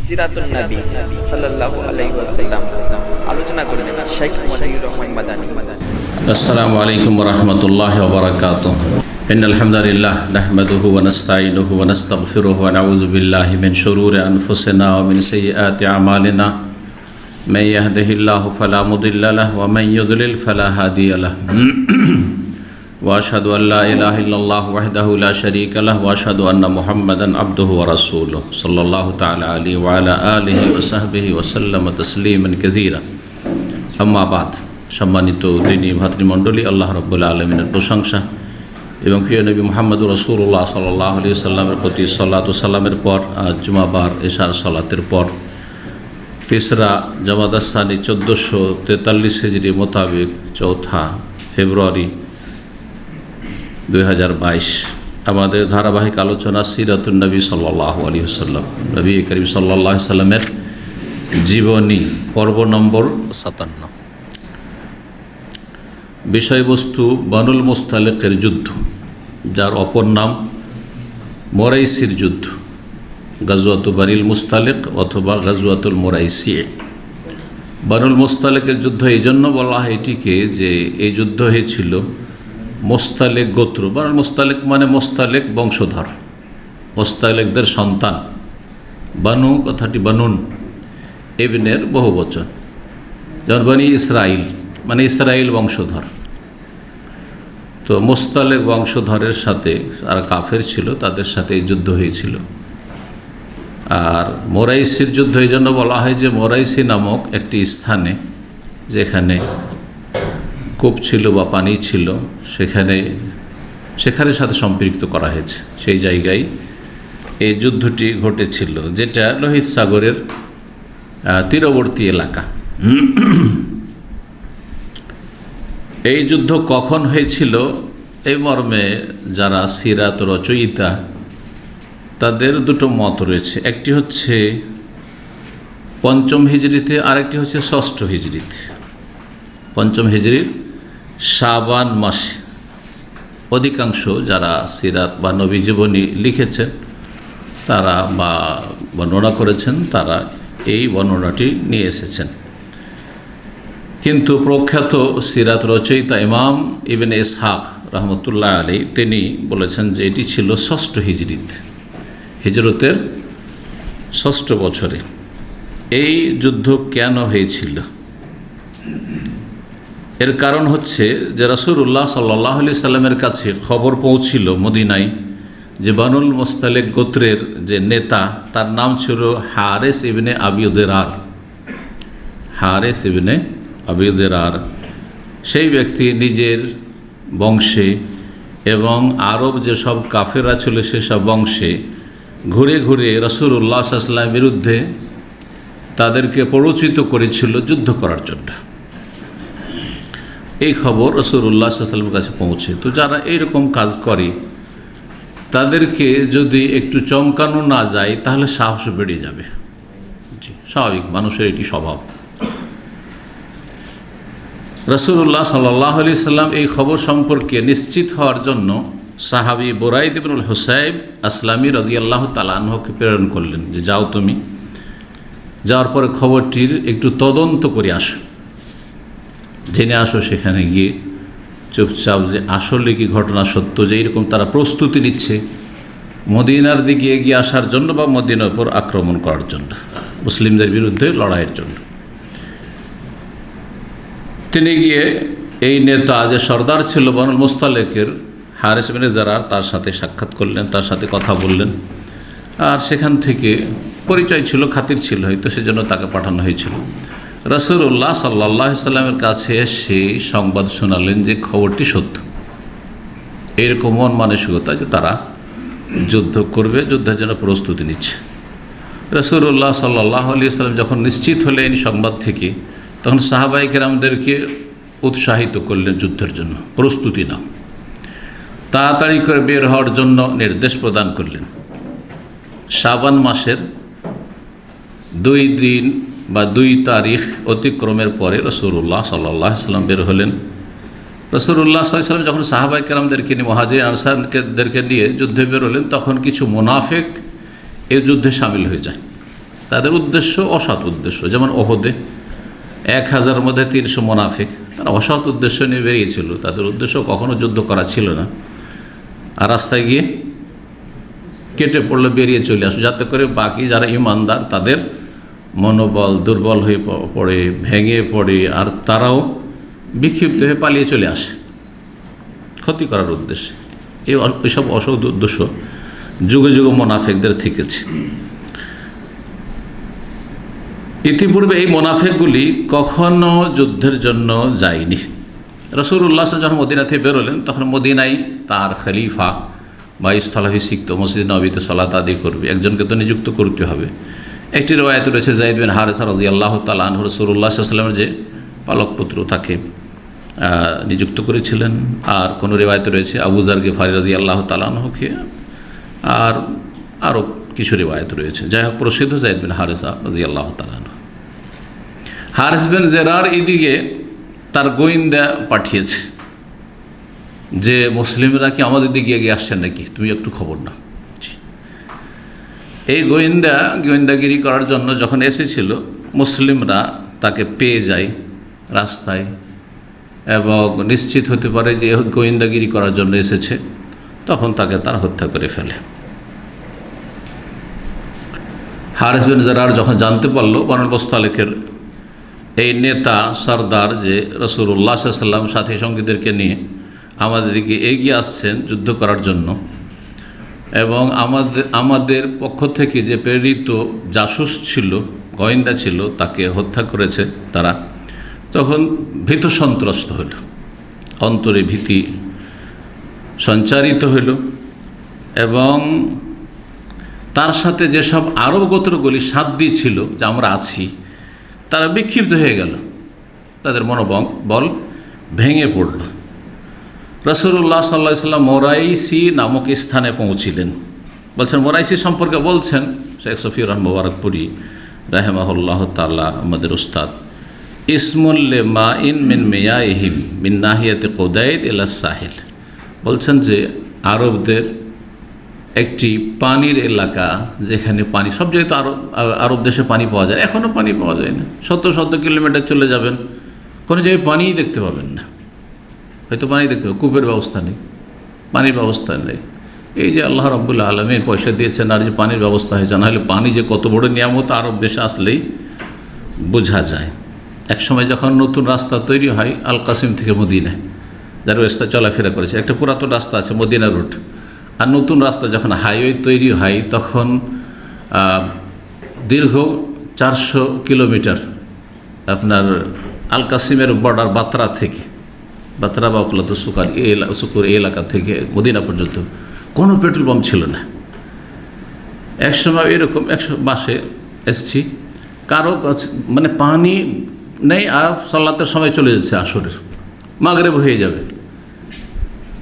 সিরাতুন নবী সাল্লাল্লাহু আলাইহি ওয়াসাল্লাম আলোচনা করবেন শেখ মতিউর রহমান মাদানী। আসসালামু আলাইকুম ওয়া রাহমাতুল্লাহি ওয়া বারাকাতুহু। ইন্নাল হামদালিল্লাহ নাহমাদুহু ওয়া নাস্তাঈনুহু ওয়া নাস্তাগফিরুহু ওয়া নাউযু বিল্লাহি মিন শুরুরি আনফুসিনা ওয়া মিন সাইয়্যাতি আমালিনা। মান ইয়াহদিহিল্লাহু ফালা মুদিল্লা লাহু ওয়া মান ইউদ্লিল ফালা হাদিয়া লাহু। ওয়া আশহাদু আল লা ইলাহা ইল্লাল্লাহু ওয়াহদাহু লা শারীকা লাহু ওয়া আশহাদু আন্না মুহাম্মাদান আবদুহু ওয়া রাসূলুহু সাল্লাল্লাহু তাআলা আলাইহি ওয়া আলা আলিহি ওয়া সাহবিহি ওয়া সাল্লামা তাসলিমান কাসীরা। আম্মা বাদ। সম্মানিত দিনী ভাতৃমণ্ডলী, আল্লাহ রাব্বুল আলামিনের প্রশংসা এবং প্রিয় নবী মুহাম্মদ রাসূলুল্লাহ সাল্লাল্লাহু আলাইহি সাল্লামের প্রতি সালাত ও সালামের পর আজ জুমাবার এশার সালাতের পর তিসরা জামাদাস সানি 1443 হিজরি মোতাবেক 4 ফেব্রুয়ারি 2022 আমাদের ধারাবাহিক আলোচনা সিরাতুন নবী সাল্লাল্লাহু আলাইহি ওয়াসাল্লাম, নবী করিম সাল্লাল্লাহু আলাইহি সাল্লামের জীবনী, পর্ব নম্বর 57। বিষয়বস্তু বানুল মুস্তালিকের যুদ্ধ, যার অপর নাম মোরাইসির যুদ্ধ, গাজওয়াতু বানিল মুস্তালিক অথবা গাজওয়াতুল মোরাইসি। বানুল মুস্তালিকের যুদ্ধ এই জন্য বলা হয় এটিকে যে এই যুদ্ধ হয়েছিল মোস্তালেক গোত্র। বানুল মুস্তালিক মানে মোস্তালেক বংশধর, মোস্তালেকদের সন্তান। বানু কথাটি বানুন ইবনের বহু বচন, যেমন বনি ইসরাইল মানে ইসরাইল বংশধর। তো মোস্তালেক বংশধরের সাথে যারা কাফের ছিল তাদের সাথে এই যুদ্ধ হয়েছিল। আর মোরাইসির যুদ্ধ এই জন্য বলা হয় যে মোরাইসি নামক একটি স্থানে, যেখানে কূপ ছিল বা পানি ছিল, সেখানে সাথে সম্পৃক্ত করা হয়েছে। সেই জায়গায় এই যুদ্ধটি ঘটেছিল, যেটা লোহিত সাগরের তীরবর্তী এলাকা। এই যুদ্ধ কখন হয়েছিল এই মর্মে যারা সিরাত রচয়িতা তাদের দুটো মত রয়েছে। একটি হচ্ছে 5ম হিজরিতে, আরেকটি হচ্ছে 6ষ্ঠ হিজরিতে। 5ম হিজরির শাবান মাসে অধিকাংশ যারা সিরাত বা নবী জীবনী লিখেছেন তারা বা বর্ণনা করেছেন তারা এই বর্ণনাটি নিয়ে এসেছেন। কিন্তু প্রখ্যাত সিরাত রচয়িতা ইমাম ইবনে ইসহাক রহমতুল্লাহ আলাইহি তিনি বলেছেন যে এটি ছিল 6ষ্ঠ হিজরিতে, হিজরতের 6ষ্ঠ বছরে। এই যুদ্ধ কেন হয়েছিল? এর কারণ হচ্ছে যে রাসূলুল্লাহ সাল্লাল্লাহু আলাইহি সাল্লামের কাছে খবর পৌঁছিল মদিনায় যে বানুল মুস্তালিক গোত্রের যে নেতা, তার নাম ছিল হারেস ইবনে আবি দিরার। হারেস ইবনে আবি দিরার সেই ব্যক্তি নিজের বংশে এবং আরব যেসব কাফেররা ছিল সেসব বংশে ঘুরে ঘুরে রাসূলুল্লাহ সাল্লাল্লাহু আলাইহি ওয়াসাল্লামের বিরুদ্ধে তাদেরকে প্ররোচিত করেছিল যুদ্ধ করার জন্য। এই খবর রাসূলুল্লাহ সাল্লাল্লাহু আলাইহি ওয়াসাল্লামের কাছে পৌঁছে। তো যারা এইরকম কাজ করে তাদেরকে যদি একটু চমকানো না যায় তাহলে সাহস বেড়ে যাবে। জি, স্বাভাবিক, মানুষের এটি স্বভাব। রাসূলুল্লাহ সাল্লাল্লাহু আলাইহি ওয়াসাল্লাম এই খবর সম্পর্কে নিশ্চিত হওয়ার জন্য সাহাবী বুরাইদ ইবনুল হুসাইব আসলামী রাদিয়াল্লাহু তাআলা আনহুকে প্রেরণ করলেন যে যাও, তুমি যাওয়ার পরে খবরটির একটু তদন্ত করে আসো, জেনে আসো সেখানে গিয়ে চুপচাপ যে আসলে কি ঘটনা সত্য, যে এইরকম তারা প্রস্তুতি নিচ্ছে মদিনার দিকে এগিয়ে আসার জন্য বা মদিনার উপর আক্রমণ করার জন্য, মুসলিমদের বিরুদ্ধে লড়াইয়ের জন্য। তিনি গিয়ে এই নেতা যে সর্দার ছিল বানুল মুস্তালিকের হারেস ইবনে দিরার, তার সাথে সাক্ষাৎ করলেন, তার সাথে কথা বললেন। আর সেখান থেকে পরিচয় ছিল, খাতির ছিল হয়তো, সেজন্য তাকে পাঠানো হয়েছিল। রাসূলুল্লাহ সাল্লাল্লাহু আলাইহি সাল্লামের কাছে এসে সংবাদ শোনালেন যে খবরটি সত্য, এরকম মন মানসিকতা যে তারা যুদ্ধ করবে, যুদ্ধের জন্য প্রস্তুতি নিচ্ছে। রাসূলুল্লাহ সাল্লাল্লাহু আলাইহি সাল্লাম যখন নিশ্চিত হলেন সংবাদ থেকে, তখন সাহাবায়ে কেরামদেরকে উৎসাহিত করলেন যুদ্ধের জন্য, প্রস্তুতি নাও, তাড়াতাড়ি করে বের হওয়ার জন্য নির্দেশ প্রদান করলেন। শাবান মাসের 2 দিন বা 2 তারিখ অতিক্রমের পরে রাসূলুল্লাহ সাল্লাল্লাহু আলাইহি সাল্লাম বের হলেন। রাসূলুল্লাহ সাল্লাল্লাহু আলাইহি সাল্লাম যখন সাহাবায়ে কেরামদেরকে নিয়ে, মুহাজির আনসারদেরকে নিয়ে যুদ্ধে বের হলেন, তখন কিছু মুনাফিক এই যুদ্ধে সামিল হয়ে যায়। তাদের উদ্দেশ্য অসৎ উদ্দেশ্য। যেমন ওহদে 1000-এর মধ্যে 300 মোনাফিক, তারা অসৎ উদ্দেশ্য নিয়ে বেরিয়েছিল। তাদের উদ্দেশ্য কখনো যুদ্ধ করা ছিল না, আর রাস্তায় গিয়ে কেটে পড়লে বেরিয়ে চলে আসো, যাতে করে বাকি যারা ইমানদার তাদের মনোবল দুর্বল হয়ে পড়ে, ভেঙে পড়ে, আর তারাও বিক্ষিপ্ত হয়ে পালিয়ে চলে আসে ক্ষতি করার উদ্দেশ্যে। এইসব অসৎ উদ্দেশ্য যুগে যুগে মোনাফেকদের থেকেছে। ইতিপূর্বে এই মোনাফেকগুলি কখনো যুদ্ধের জন্য যায়নি। রাসূলুল্লাহ যখন মদিনা থেকে বেরোলেন তখন মদিনায় তার খলিফা বা স্থলাভিষিক্ত মসজিদ নববীতে সালাত আদায় করবে, একজনকে তো নিযুক্ত করতে হবে। একটি রওয়ায়াত রয়েছে যায়েদ বিন হারেসা রাদিয়াল্লাহু তাআলা আনহু রাসূলুল্লাহ সাল্লাল্লাহু আলাইহি ওয়াসাল্লামের যে পালক পুত্র তাকে নিযুক্ত করেছিলেন। আর কোনো রিওয়ায়াত রয়েছে আবু যার গিফারি রাদিয়াল্লাহু তাআলা আনহুকে, আর আরও কিছু রিওয়ায়াত রয়েছে। যাই হোক, প্রসিদ্ধ যায়েদ বিন হারেসা রাদিয়াল্লাহু তাআলা আনহু। হারিস বিন জেরার এদিকে তার গোয়েন্দা পাঠিয়েছে যে মুসলিমরা কি আমাদের দিকে এগিয়ে আসছেন নাকি, তুমি একটু খবর নাও। এই গোয়েন্দাগিরি করার জন্য যখন এসেছিল, মুসলিমরা তাকে পেয়ে যায় রাস্তায় এবং নিশ্চিত হতে পারে যে গোয়েন্দাগিরি করার জন্য এসেছে, তখন তাকে তারা হত্যা করে ফেলে। হারিস বিন জেরার যখন জানতে পারল বনু মুস্তালিকের এই নেতা সর্দার যে রাসূলুল্লাহ সাল্লাল্লাহু আলাইহি ওয়াসাল্লাম সাথী সঙ্গীদেরকে নিয়ে আমাদের দিকে এগিয়ে আসছেন যুদ্ধ করার জন্য, এবং আমাদের পক্ষ থেকে যে প্রেরিত জাসুস ছিল, গোয়েন্দা ছিল, তাকে হত্যা করেছে তারা, তখন ভীত সন্ত্রস্ত হইল, অন্তরে ভীতি সঞ্চারিত হইল। এবং তার সাথে যেসব আরব গোত্রগুলি সাধ্য ছিল যে আমরা আছি, তারা বিক্ষিপ্ত হয়ে গেল, তাদের মনোবল ভেঙে পড়ল। রাসূলুল্লাহ সাল্লাল্লাহু আলাইহি ওয়াসাল্লাম মোরাইসি নামক স্থানে পৌঁছিলেন। বলছেন, মোরাইসি সম্পর্কে বলছেন শেখ সফিউর রহমান মুবারকপুরি রাহিমাহুল্লাহ তাআলা, আমাদের উস্তাদ, ইসমুল্লে মা ইন মিন মিয়াইহিম মিন নাহিয়াতে কুদাইদ ইলা সাহিল। বলছেন যে আরবদের একটি পানির এলাকা, যেখানে পানি সব জায়গায় তো আরব দেশে পানি পাওয়া যায়, এখনও পানি পাওয়া যায় না। শত শত কিলোমিটার চলে যাবেন, কোনো জায়গায় পানিই দেখতে পাবেন না, হয়তো পানি দেখতে পাবেন, কূপের ব্যবস্থা নেই, পানির ব্যবস্থা নেই। এই যে আল্লাহ রাব্বুল আলামিন পয়সা দিয়েছেন আর যে পানির ব্যবস্থা হয়েছে, নাহলে পানি যে কত বড় নিয়ামত আরব দেশে আসলেই বোঝা যায়। একসময় যখন নতুন রাস্তা তৈরি হয় আল কাসিম থেকে মদিনায়, যারা রাস্তা চলাফেরা করেছে, একটা পুরাতন রাস্তা আছে মদিনা রুট, আর নতুন রাস্তা যখন হাইওয়ে তৈরি হয় তখন দীর্ঘ 400 কিলোমিটার আপনার আল কাসিমের বর্ডার বাতরা থেকে, বাতরা বা অকলাত সুকুর এই এলাকা থেকে মদিনা পর্যন্ত কোনো পেট্রোল পাম্প ছিল না। একসময় এরকম 100 মাসে এসছি, কারো মানে পানি নেই, আর সালাতের সময় চলে যাচ্ছে, আসরের মাগরিব হয়ে যাবে,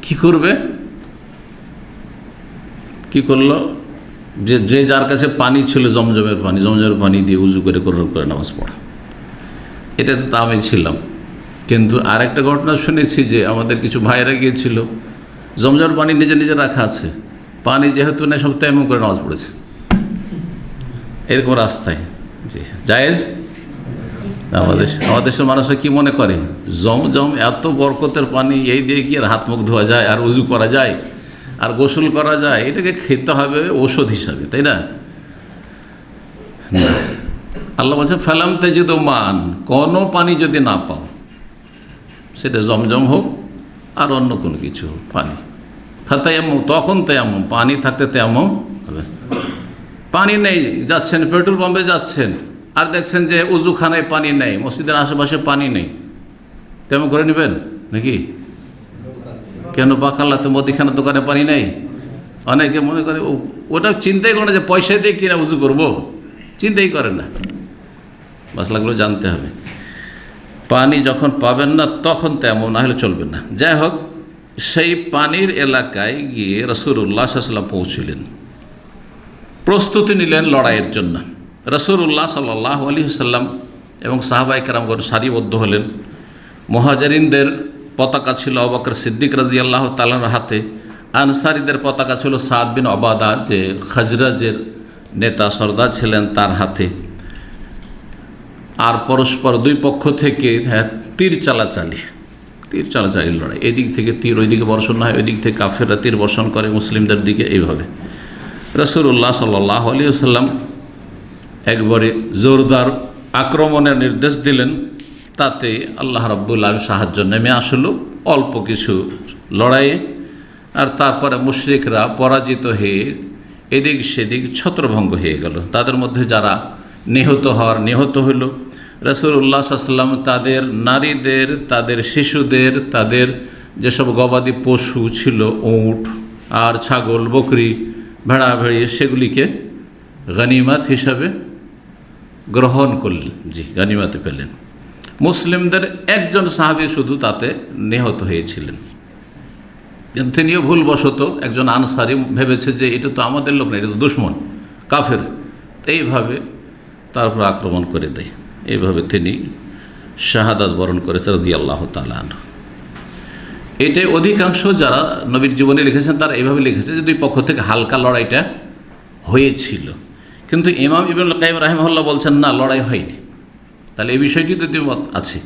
কি করবে? কি করলো, যে যার কাছে পানি ছিল জমজমের পানি দিয়ে উজু করে নামাজ পড়া। এটা তো আমি ছিলাম, কিন্তু আরেকটা ঘটনা শুনেছি যে আমাদের কিছু ভাইয়েরা গিয়েছিল, জমজমের পানি নিজে নিজে রাখা আছে, পানি যেহেতু নেই সব তেমন করে নামাজ পড়েছে এরকম রাস্তায়। জি, জায়েজ। আমাদের দেশের মানুষরা কি মনে করে, জমজম এত বরকতের পানি, এই দিয়ে কি আর হাত মুখ ধোয়া যায়, আর উজু করা যায়, আর গোসল করা যায়, এটাকে খেতে হবে ওষুধ হিসাবে, তাই না? আল্লাহ বলছে ফালাম তাজিদু মান, কোনো পানি যদি না পাও, সেটা জমজম হোক আর অন্য কোনো কিছু হোক, পানি ফাতায়াম্মাম, তখন তায়াম্মাম, পানি থাকতে তায়াম্মাম হবে। পানি নেই, যাচ্ছেন পেট্রোল পাম্পে যাচ্ছেন, আর দেখছেন যে উজুখানায় পানি নেই, মসজিদের আশেপাশে পানি নেই, তেমন করে নেবেন নাকি? কেন পাকাল্লাতে মুদিখানার দোকানে পানি নেই? অনেকে মনে করে ওটা চিন্তাই করে না যে পয়সা দিয়ে কিনা উজু করব, চিন্তাই করে না। মশলাগুলো জানতে হবে। পানি যখন পাবেন না তখন তেমন, না হলে চলবে না। যাই হোক, সেই পানির এলাকায় গিয়ে রাসূলুল্লাহ সাল্লাল্লাহু আলাইহি ওয়াসাল্লাম পৌঁছলেন, প্রস্তুতি নিলেন লড়াইয়ের জন্য। রাসূলুল্লাহ সাল্লাল্লাহু আলাইহি ওয়াসাল্লাম এবং সাহাবায়ে কেরামগণ সারিবদ্ধ হলেন। মুহাজিরিনদের পতাকা ছিল আবু বকর সিদ্দিক রাদিয়াল্লাহু তাআলার হাতে, আনসারীদের পতাকা ছিল সাদ বিন উবাদা, যে খাজরাজের নেতা সর্দার ছিলেন তার হাতে। আর পরস্পর দুই পক্ষ থেকে তীর চালাচালি লড়াই, এদিক থেকে তীর ওইদিকে বর্ষণ হয়, ওই দিক থেকে কাফেররা তীর বর্ষণ করে মুসলিমদের দিকে। এইভাবে রাসূলুল্লাহ সাল্লাল্লাহু আলাইহি ওয়াসাল্লাম একবারে জোরদার আক্রমণের নির্দেশ দিলেন। তাতে আল্লাহ রাব্বুল আলামিন সাহায্য নেমে আসলো অল্প কিছু লড়াইয়ে। আর তারপরে মুশরিকরা পরাজিত হয়ে এদিক সেদিক ছত্রভঙ্গ হয়ে গেল। তাদের মধ্যে যারা নিহত হইল, রাসূলুল্লাহ সাল্লাল্লাহু আলাইহি ওয়াসাল্লাম তাদের নারীদের, তাদের শিশুদের, তাদের যেসব গবাদি পশু ছিল, উট আর ছাগল, বকরি, ভেড়া ভেড়ি, সেগুলিকে গনিমত হিসাবে গ্রহণ করলেন। গনিমতে পেলেন। মুসলিমদের একজন সাহাবী শুধু তাতে নিহত হয়েছিলেন। তিনিও ভুলবশত, একজন আনসারি ভেবেছে যে এটা তো আমাদের লোক না, এটা তো দুশমন, কাফের। এইভাবে তারপর আক্রমণ করে দেয়। এইভাবে তিনি শাহাদাত বরণ করেছে রাদিয়াল্লাহু তাআলা আনহু। এটাই অধিকাংশ যারা নবীর জীবনে লিখেছেন তারা এইভাবে লিখেছে যে দুই পক্ষ থেকে হালকা লড়াইটা হয়েছিল। কিন্তু ইমাম ইবনুল কাইয়িম রাহিমাহুল্লাহ বলছেন না, লড়াই হয়নি। তাহলে এই বিষয়টি তো দ্বিমত আছে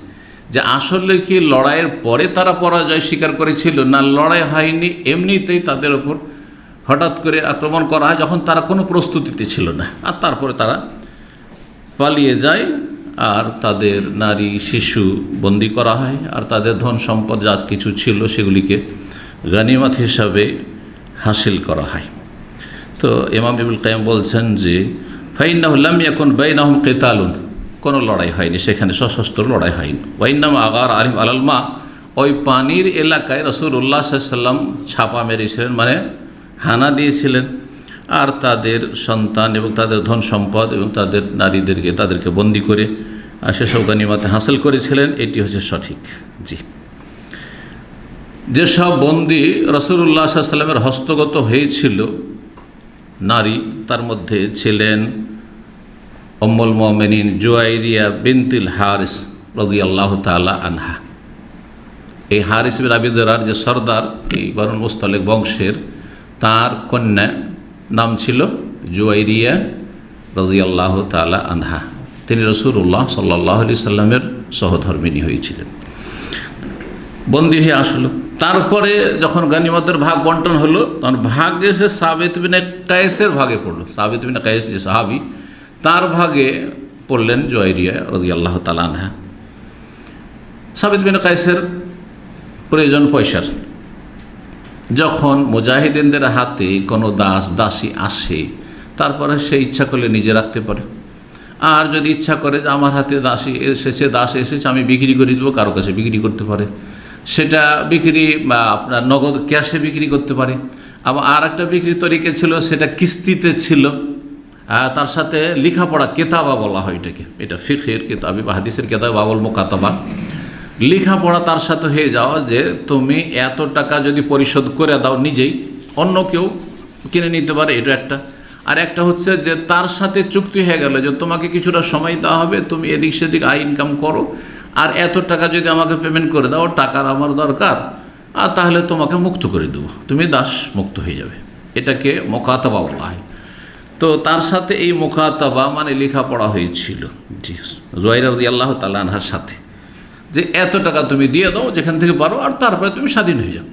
যে আসলে কি লড়াইয়ের পরে তারা পরাজয় স্বীকার করেছিল, না লড়াই হয়নি, এমনিতেই তাদের ওপর হঠাৎ করে আক্রমণ করা হয় যখন তারা কোনো প্রস্তুতিতে ছিল না, আর তারপরে তারা পালিয়ে যায় আর তাদের নারী শিশু বন্দি করা হয়, আর তাদের ধন সম্পদ যা কিছু ছিল সেগুলিকে গনিমত হিসাবে হাসিল করা হয়। তো ইমাম ইবনুল কাইয়িম বলছেন যে ফাইন্নাহু লাম ইয়াকুন বাইনাহুম কিতালুন, কোনো লড়াই হয়নি সেখানে, সশস্ত্র লড়াই হয়নি। ওয়াইন্নামা আগার আলিম আলাল মা, ওই পানির এলাকায় রাসূলুল্লাহ সাল্লাল্লাহু আলাইহি ওয়াসাল্লাম ছাপা মেরেছিলেন, মানে হানা দিয়েছিলেন, আর তাদের সন্তান এবং তাদের ধন সম্পদ এবং তাদের নারীদেরকে তাদেরকে বন্দি করে আর সেসব গনিমতে হাসিল করেছিলেন। এটি হচ্ছে সঠিক। যেসব বন্দি রাসূলুল্লাহ সাল্লাল্লাহু আলাইহি ওয়াসাল্লামের হস্তগত হয়েছিল নারী, তার মধ্যে ছিলেন উম্মুল মুমিনিন জুয়াইরিয়া বিনতুল হারিস রাদিয়াল্লাহু তাআলা আনহা। এই হারিস বিন আবি যুরার যে সর্দার, এই বনুল মুস্তালিক বংশের, তার কন্যা নাম ছিল জুয়াইরিয়া রাদিয়াল্লাহু তাআলা আনহা। তিনি রাসূলুল্লাহ সাল্লাল্লাহু আলাইহি সাল্লামের সহধর্মিণী হয়েছিলেন। বন্দী হয়ে আসলো। তারপরে যখন গনিমতের ভাগ বন্টন হলো, তখন ভাগে সে সাবিত বিন কায়েসের ভাগে পড়লো। সাবিত বিন কায়েস যে সাহাবী, তার ভাগে পড়লেন জুয়াইরিয়া রাদিয়াল্লাহু তাআলা আনহা। সাবিত বিন কায়েসের প্রয়োজন পয়সার। যখন মুজাহিদিনদের হাতে কোনো দাস দাসী আসে, তারপরে সে ইচ্ছা করলে নিজে রাখতে পারে, আর যদি ইচ্ছা করে যে আমার হাতে দাসী এসেছে, দাস এসেছে, আমি বিক্রি করে দেবো, কারো কাছে বিক্রি করতে পারে। সেটা বিক্রি বা আপনার নগদ ক্যাশে বিক্রি করতে পারে। আবার আর একটা বিক্রি তরিকা ছিল, সেটা কিস্তিতে ছিল। তার সাথে লেখাপড়া কেতাবা বলা হয় এটাকে, এটা ফিকহের কেতাবি বা হাদিসের কেতাব বাবুল মুকাতাবা। লেখাপড়া তার সাথে হয়ে যাওয়া যে তুমি এত টাকা যদি পরিশোধ করে দাও নিজেই, অন্য কেউ কিনে নিতে পারে, এটা একটা। আর একটা হচ্ছে যে তার সাথে চুক্তি হয়ে গেল যে তোমাকে কিছুটা সময় দেওয়া হবে, তুমি এদিক সেদিক আয় ইনকাম করো, আর এত টাকা যদি আমাকে পেমেন্ট করে দাও, টাকার আমার দরকার, আর তাহলে তোমাকে মুক্ত করে দেবো, তুমি দাস মুক্ত হয়ে যাবে। এটাকে মুকাতাবা বলা হয়। তো তার সাথে এই মুকাতাবা মানে লেখাপড়া হয়েছিল জুয়াইরিয়া রাদিয়াল্লাহু তাআলা আনহার সাথে, যে এত টাকা তুমি দিয়ে দাও যেখান থেকে পারো, আর তারপরে তুমি স্বাধীন হয়ে যাও।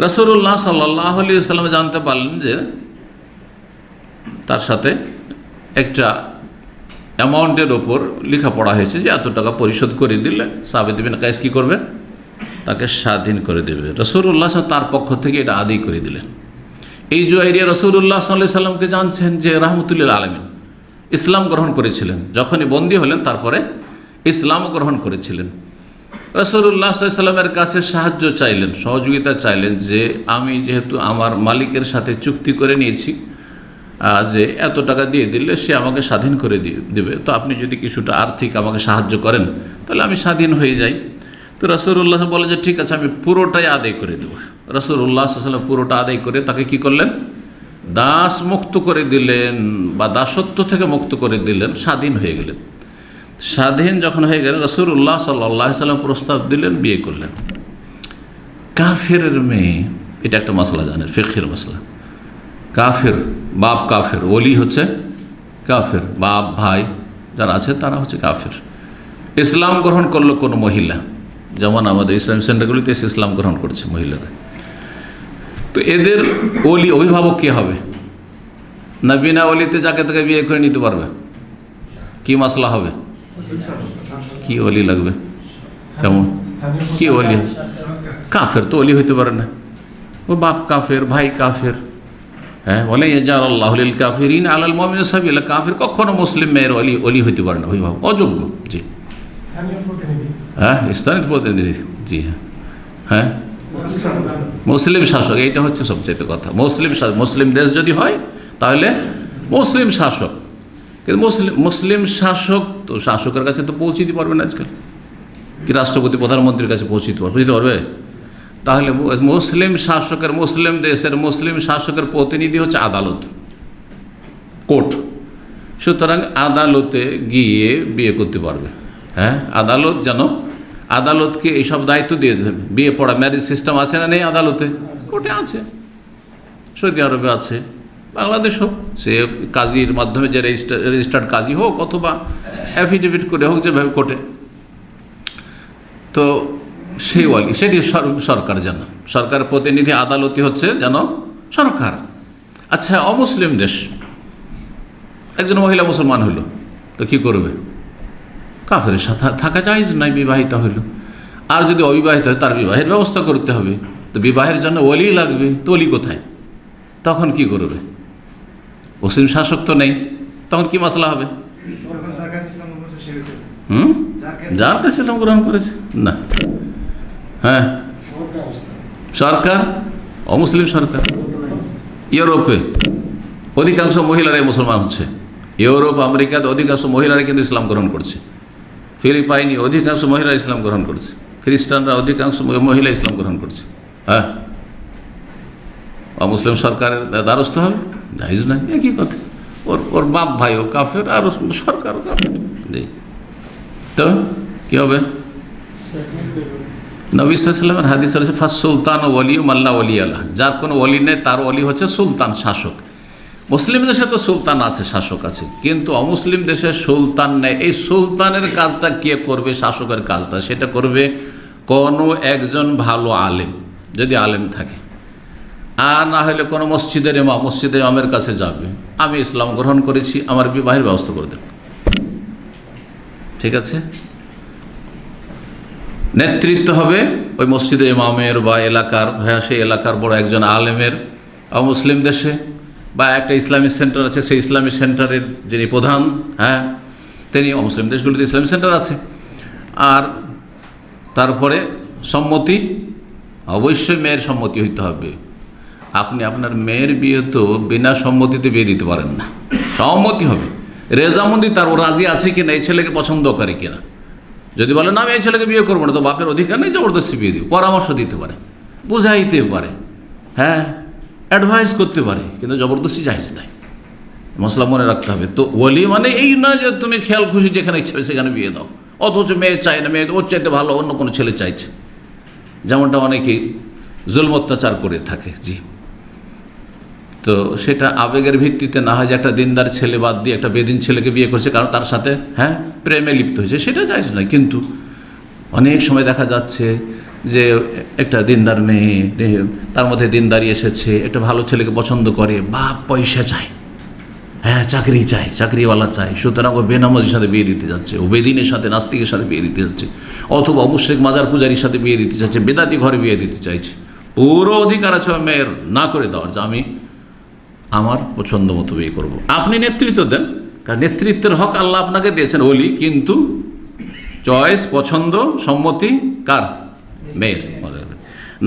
রাসূলুল্লাহ সাল্লাল্লাহু আলাইহি ওয়াসাল্লাম জানতে পারলেন যে তার সাথে একটা অ্যামাউন্টের ওপর লেখাপড়া হয়েছে, যে এত টাকা পরিশোধ করে দিলে সাবিত বিন কায়েস কী করবে, তাকে স্বাধীন করে দেবে। রাসূলুল্লাহ তার পক্ষ থেকে এটা আদায় করে দিলেন। এই জুয়াইরিয়া রাসূলুল্লাহ সাল্লাল্লাহু আলাইহি ওয়াসাল্লামকে জানছেন যে রাহমাতুল্লিল আলামিন, ইসলাম গ্রহণ করেছিলেন, যখনই বন্দী হলেন তারপরে ইসলাম গ্রহণ করেছিলেন। রাসূলুল্লাহ সাল্লাল্লাহু আলাইহি ওয়াসাল্লামের কাছে সাহায্য চাইলেন, সহযোগিতা চাইলেন, যে আমি যেহেতু আমার মালিকের সাথে চুক্তি করে নিয়েছি যে এত টাকা দিয়ে দিলে সে আমাকে স্বাধীন করে দেবে, তো আপনি যদি কিছুটা আর্থিক আমাকে সাহায্য করেন তাহলে আমি স্বাধীন হয়ে যাই। তো রাসূলুল্লাহ বলে যে ঠিক আছে, আমি পুরোটাই আদায় করে দেবো। রাসূলুল্লাহ সাল্লাল্লাহু আলাইহি ওয়াসাল্লাম পুরোটা আদায় করে তাকে কি করলেন, দাস মুক্ত করে দিলেন, বা দাসত্ব থেকে মুক্ত করে দিলেন, স্বাধীন হয়ে গেলেন। স্বাধীন যখন হয়ে গেলেন, রাসূলুল্লাহ সাল্লাল্লাহু আলাইহি ওয়াসাল্লাম প্রস্তাব দিলেন, বিয়ে করলেন। কাফেরের মেয়ে, এটা একটা মশলা জানেন, ফিকহের মশলা। কাফের, বাপ কাফের, ওলি হচ্ছে কাফের, বাপ ভাই যারা আছে তারা হচ্ছে কাফের। ইসলাম গ্রহণ করলো কোনো মহিলা, যেমন আমাদের ইসলাম সেন্টারগুলিতে এসে ইসলাম গ্রহণ করছে মহিলারা, তো এদের ওলি অভিভাবক কে হবে? না বিনা ওলিতে যাকে তাকে বিয়ে করে নিতে পারবে? কি মাসলা হবে? কি ওলি লাগবে? কেমন কি ওলি? কাফের তো ওলি হইতে পারে না, ও বাপ কাফের, ভাই কাফের। হ্যাঁ, বলে আল্লাহুল কাফিরিন আলাল মুমিনিনা সাবিলা, কাফের কখনো মুসলিম মেয়ের ওলি হইতে পারে না, অভিভাবক, অযোগ্য। জি হ্যাঁ, স্থানীয় প্রতিনিধি, জি হ্যাঁ, হ্যাঁ মুসলিম শাসক, এইটা হচ্ছে সবচেয়ে কথা। মুসলিম দেশ যদি হয় তাহলে মুসলিম শাসক, কিন্তু মুসলিম শাসক তো শাসকের কাছে তো পৌঁছে দিতে পারবে না আজকাল, কি রাষ্ট্রপতি প্রধানমন্ত্রীর কাছে পৌঁছিতে পারবে? তাহলে মুসলিম শাসকের, মুসলিম দেশের মুসলিম শাসকের প্রতিনিধি হচ্ছে আদালত, কোর্ট। সুতরাং আদালতে গিয়ে বিয়ে করতে পারবে। হ্যাঁ, আদালত যেন আদালতকে এইসব দায়িত্ব দিয়ে দেবে। বিয়ে পড়া, ম্যারেজ সিস্টেম আছে না নেই আদালতে? কোর্টে আছে, সৌদি আরবে আছে, বাংলাদেশও। সে কাজীর মাধ্যমে যে রেজিস্টার্ড কাজী হোক অথবা অ্যাফিডেভিট করে হোক, যেভাবে কোর্টে, তো সেই ওয়ালি, সেটি সরকার যেন, সরকারের প্রতিনিধি আদালতই হচ্ছে যেন সরকার। আচ্ছা, অমুসলিম দেশ, একজন মহিলা মুসলমান হইল, তো কি করবে? কাফেরের সাথে থাকা জায়েজ নাই, বিবাহিত হইল। আর যদি অবিবাহিত হয় তার বিবাহের ব্যবস্থা করতে হবে, তো বিবাহের জন্য ওলি লাগবে, তো ওলি কোথায়? তখন কি করবে? মুসলিম শাসক তো নেই, তখন কি মাসলা হবে? যার কাছে ইসলাম গ্রহণ করেছে না, হ্যাঁ সরকার, অমুসলিম সরকার। ইউরোপে অধিকাংশ মহিলারাই মুসলমান হচ্ছে, ইউরোপ আমেরিকাতে অধিকাংশ মহিলারা কিন্তু ইসলাম গ্রহণ করছে, ফিলিপাইনে অধিকাংশ মহিলা ইসলাম গ্রহণ করছে, খ্রিস্টানরা অধিকাংশ মহিলা ইসলাম গ্রহণ করছে। হ্যাঁ, অমুসলিম সরকারের দ্বারস্থ হবে? জায়েজ নাই, একই কথা। ওর বাপ ভাইও কাফের আর সরকারও কাফের। জি, তো কী হবে? নবী সাল্লাল্লাহু আলাইহি ওয়াসাল্লামের হাদিস আছে, ফাস সুলতান ও ওয়ালি মাল্লা ওয়ালি আল্লাহ, যার কোনো ওয়ালি নেই তার ওয়ালি হচ্ছে সুলতান, শাসক। মুসলিম দেশে তো সুলতান আছে, শাসক আছে, কিন্তু অমুসলিম দেশে সুলতান নেই। এই সুলতানের কাজটা কে করবে? শাসকের কাজটা সেটা করবে কোনো একজন ভালো আলেম, যদি আলেম থাকে, আর না হলে কোনো মসজিদের ইমামের কাছে যাবে, আমি ইসলাম গ্রহণ করেছি, আমার বিবাহের ব্যবস্থা করে দেন। ঠিক আছে, নেতৃত্ব হবে ওই মসজিদের ইমামের বা এলাকার, হ্যাঁ সেই এলাকার বড় একজন আলেমের। মুসলিম দেশে বা একটা ইসলামিক সেন্টার আছে, সেই ইসলামিক সেন্টারের যিনি প্রধান, হ্যাঁ তিনি, মুসলিম দেশগুলিতে ইসলামিক সেন্টার আছে। আর তারপরে সম্মতি, অবশ্যই মেয়ের সম্মতি হইতে হবে। আপনি আপনার মেয়ের বিয়ে তো বিনা সম্মতিতে বিয়ে দিতে পারেন না, সম্মতি হবে। রেজামন্দি তার, ও রাজি আছে কিনা, এই ছেলেকে পছন্দ করে কিনা। যদি বলে না আমি এই ছেলেকে বিয়ে করবো না, তো বাপের অধিকার নেই জবরদস্তি বিয়ে দিবে। পরামর্শ দিতে পারে, বুঝাইতে পারে, হ্যাঁ অ্যাডভাইস করতে পারে, কিন্তু জবরদস্তি জায়েজ নাই, মশলা মনে রাখতে হবে। তো ওলি মানে এই নয় যে তুমি খেয়াল খুশি যেখানে ইচ্ছা সেখানে বিয়ে দাও, অথচ মেয়ে চায় না, মেয়ে ওর চাইতে ভালো অন্য কোনো ছেলে চাইছে, যেমনটা অনেকেই জুলম অত্যাচার করে থাকে। জি, তো সেটা আবেগের ভিত্তিতে না হয় যে একটা দিনদার ছেলে বাদ দিয়ে একটা বেদিন ছেলেকে বিয়ে করছে কারণ তার সাথে হ্যাঁ প্রেমে লিপ্ত হয়েছে, সেটা জায়েজ নয়। কিন্তু অনেক সময় দেখা যাচ্ছে যে একটা দিনদার মেয়ে, তার মধ্যে দিনদারি এসেছে, একটা ভালো ছেলেকে পছন্দ করে, বাপ পয়সা চায়, হ্যাঁ চাকরি চায়, চাকরিওয়ালা চায়, সুতরাং ও বেনামাজির সাথে বিয়ে দিতে যাচ্ছে, ও বেদিনের সাথে নাস্তিকের সাথে বিয়ে দিতে যাচ্ছে, অথবা মুশরিক মাজার পূজারীর সাথে বিয়ে দিতে চাচ্ছে, বেদাতি ঘরে বিয়ে দিতে চাইছে। পুরো অধিকার আছে মেয়ের না করে দেওয়ার, যে আমি আমার পছন্দ মতো বিয়ে করবো। আপনি নেতৃত্ব দেন, কারণ নেতৃত্বের হক আল্লাহ আপনাকে দিয়েছেন ওলি, কিন্তু চয়েস, পছন্দ, সম্মতি কার? মেয়ের।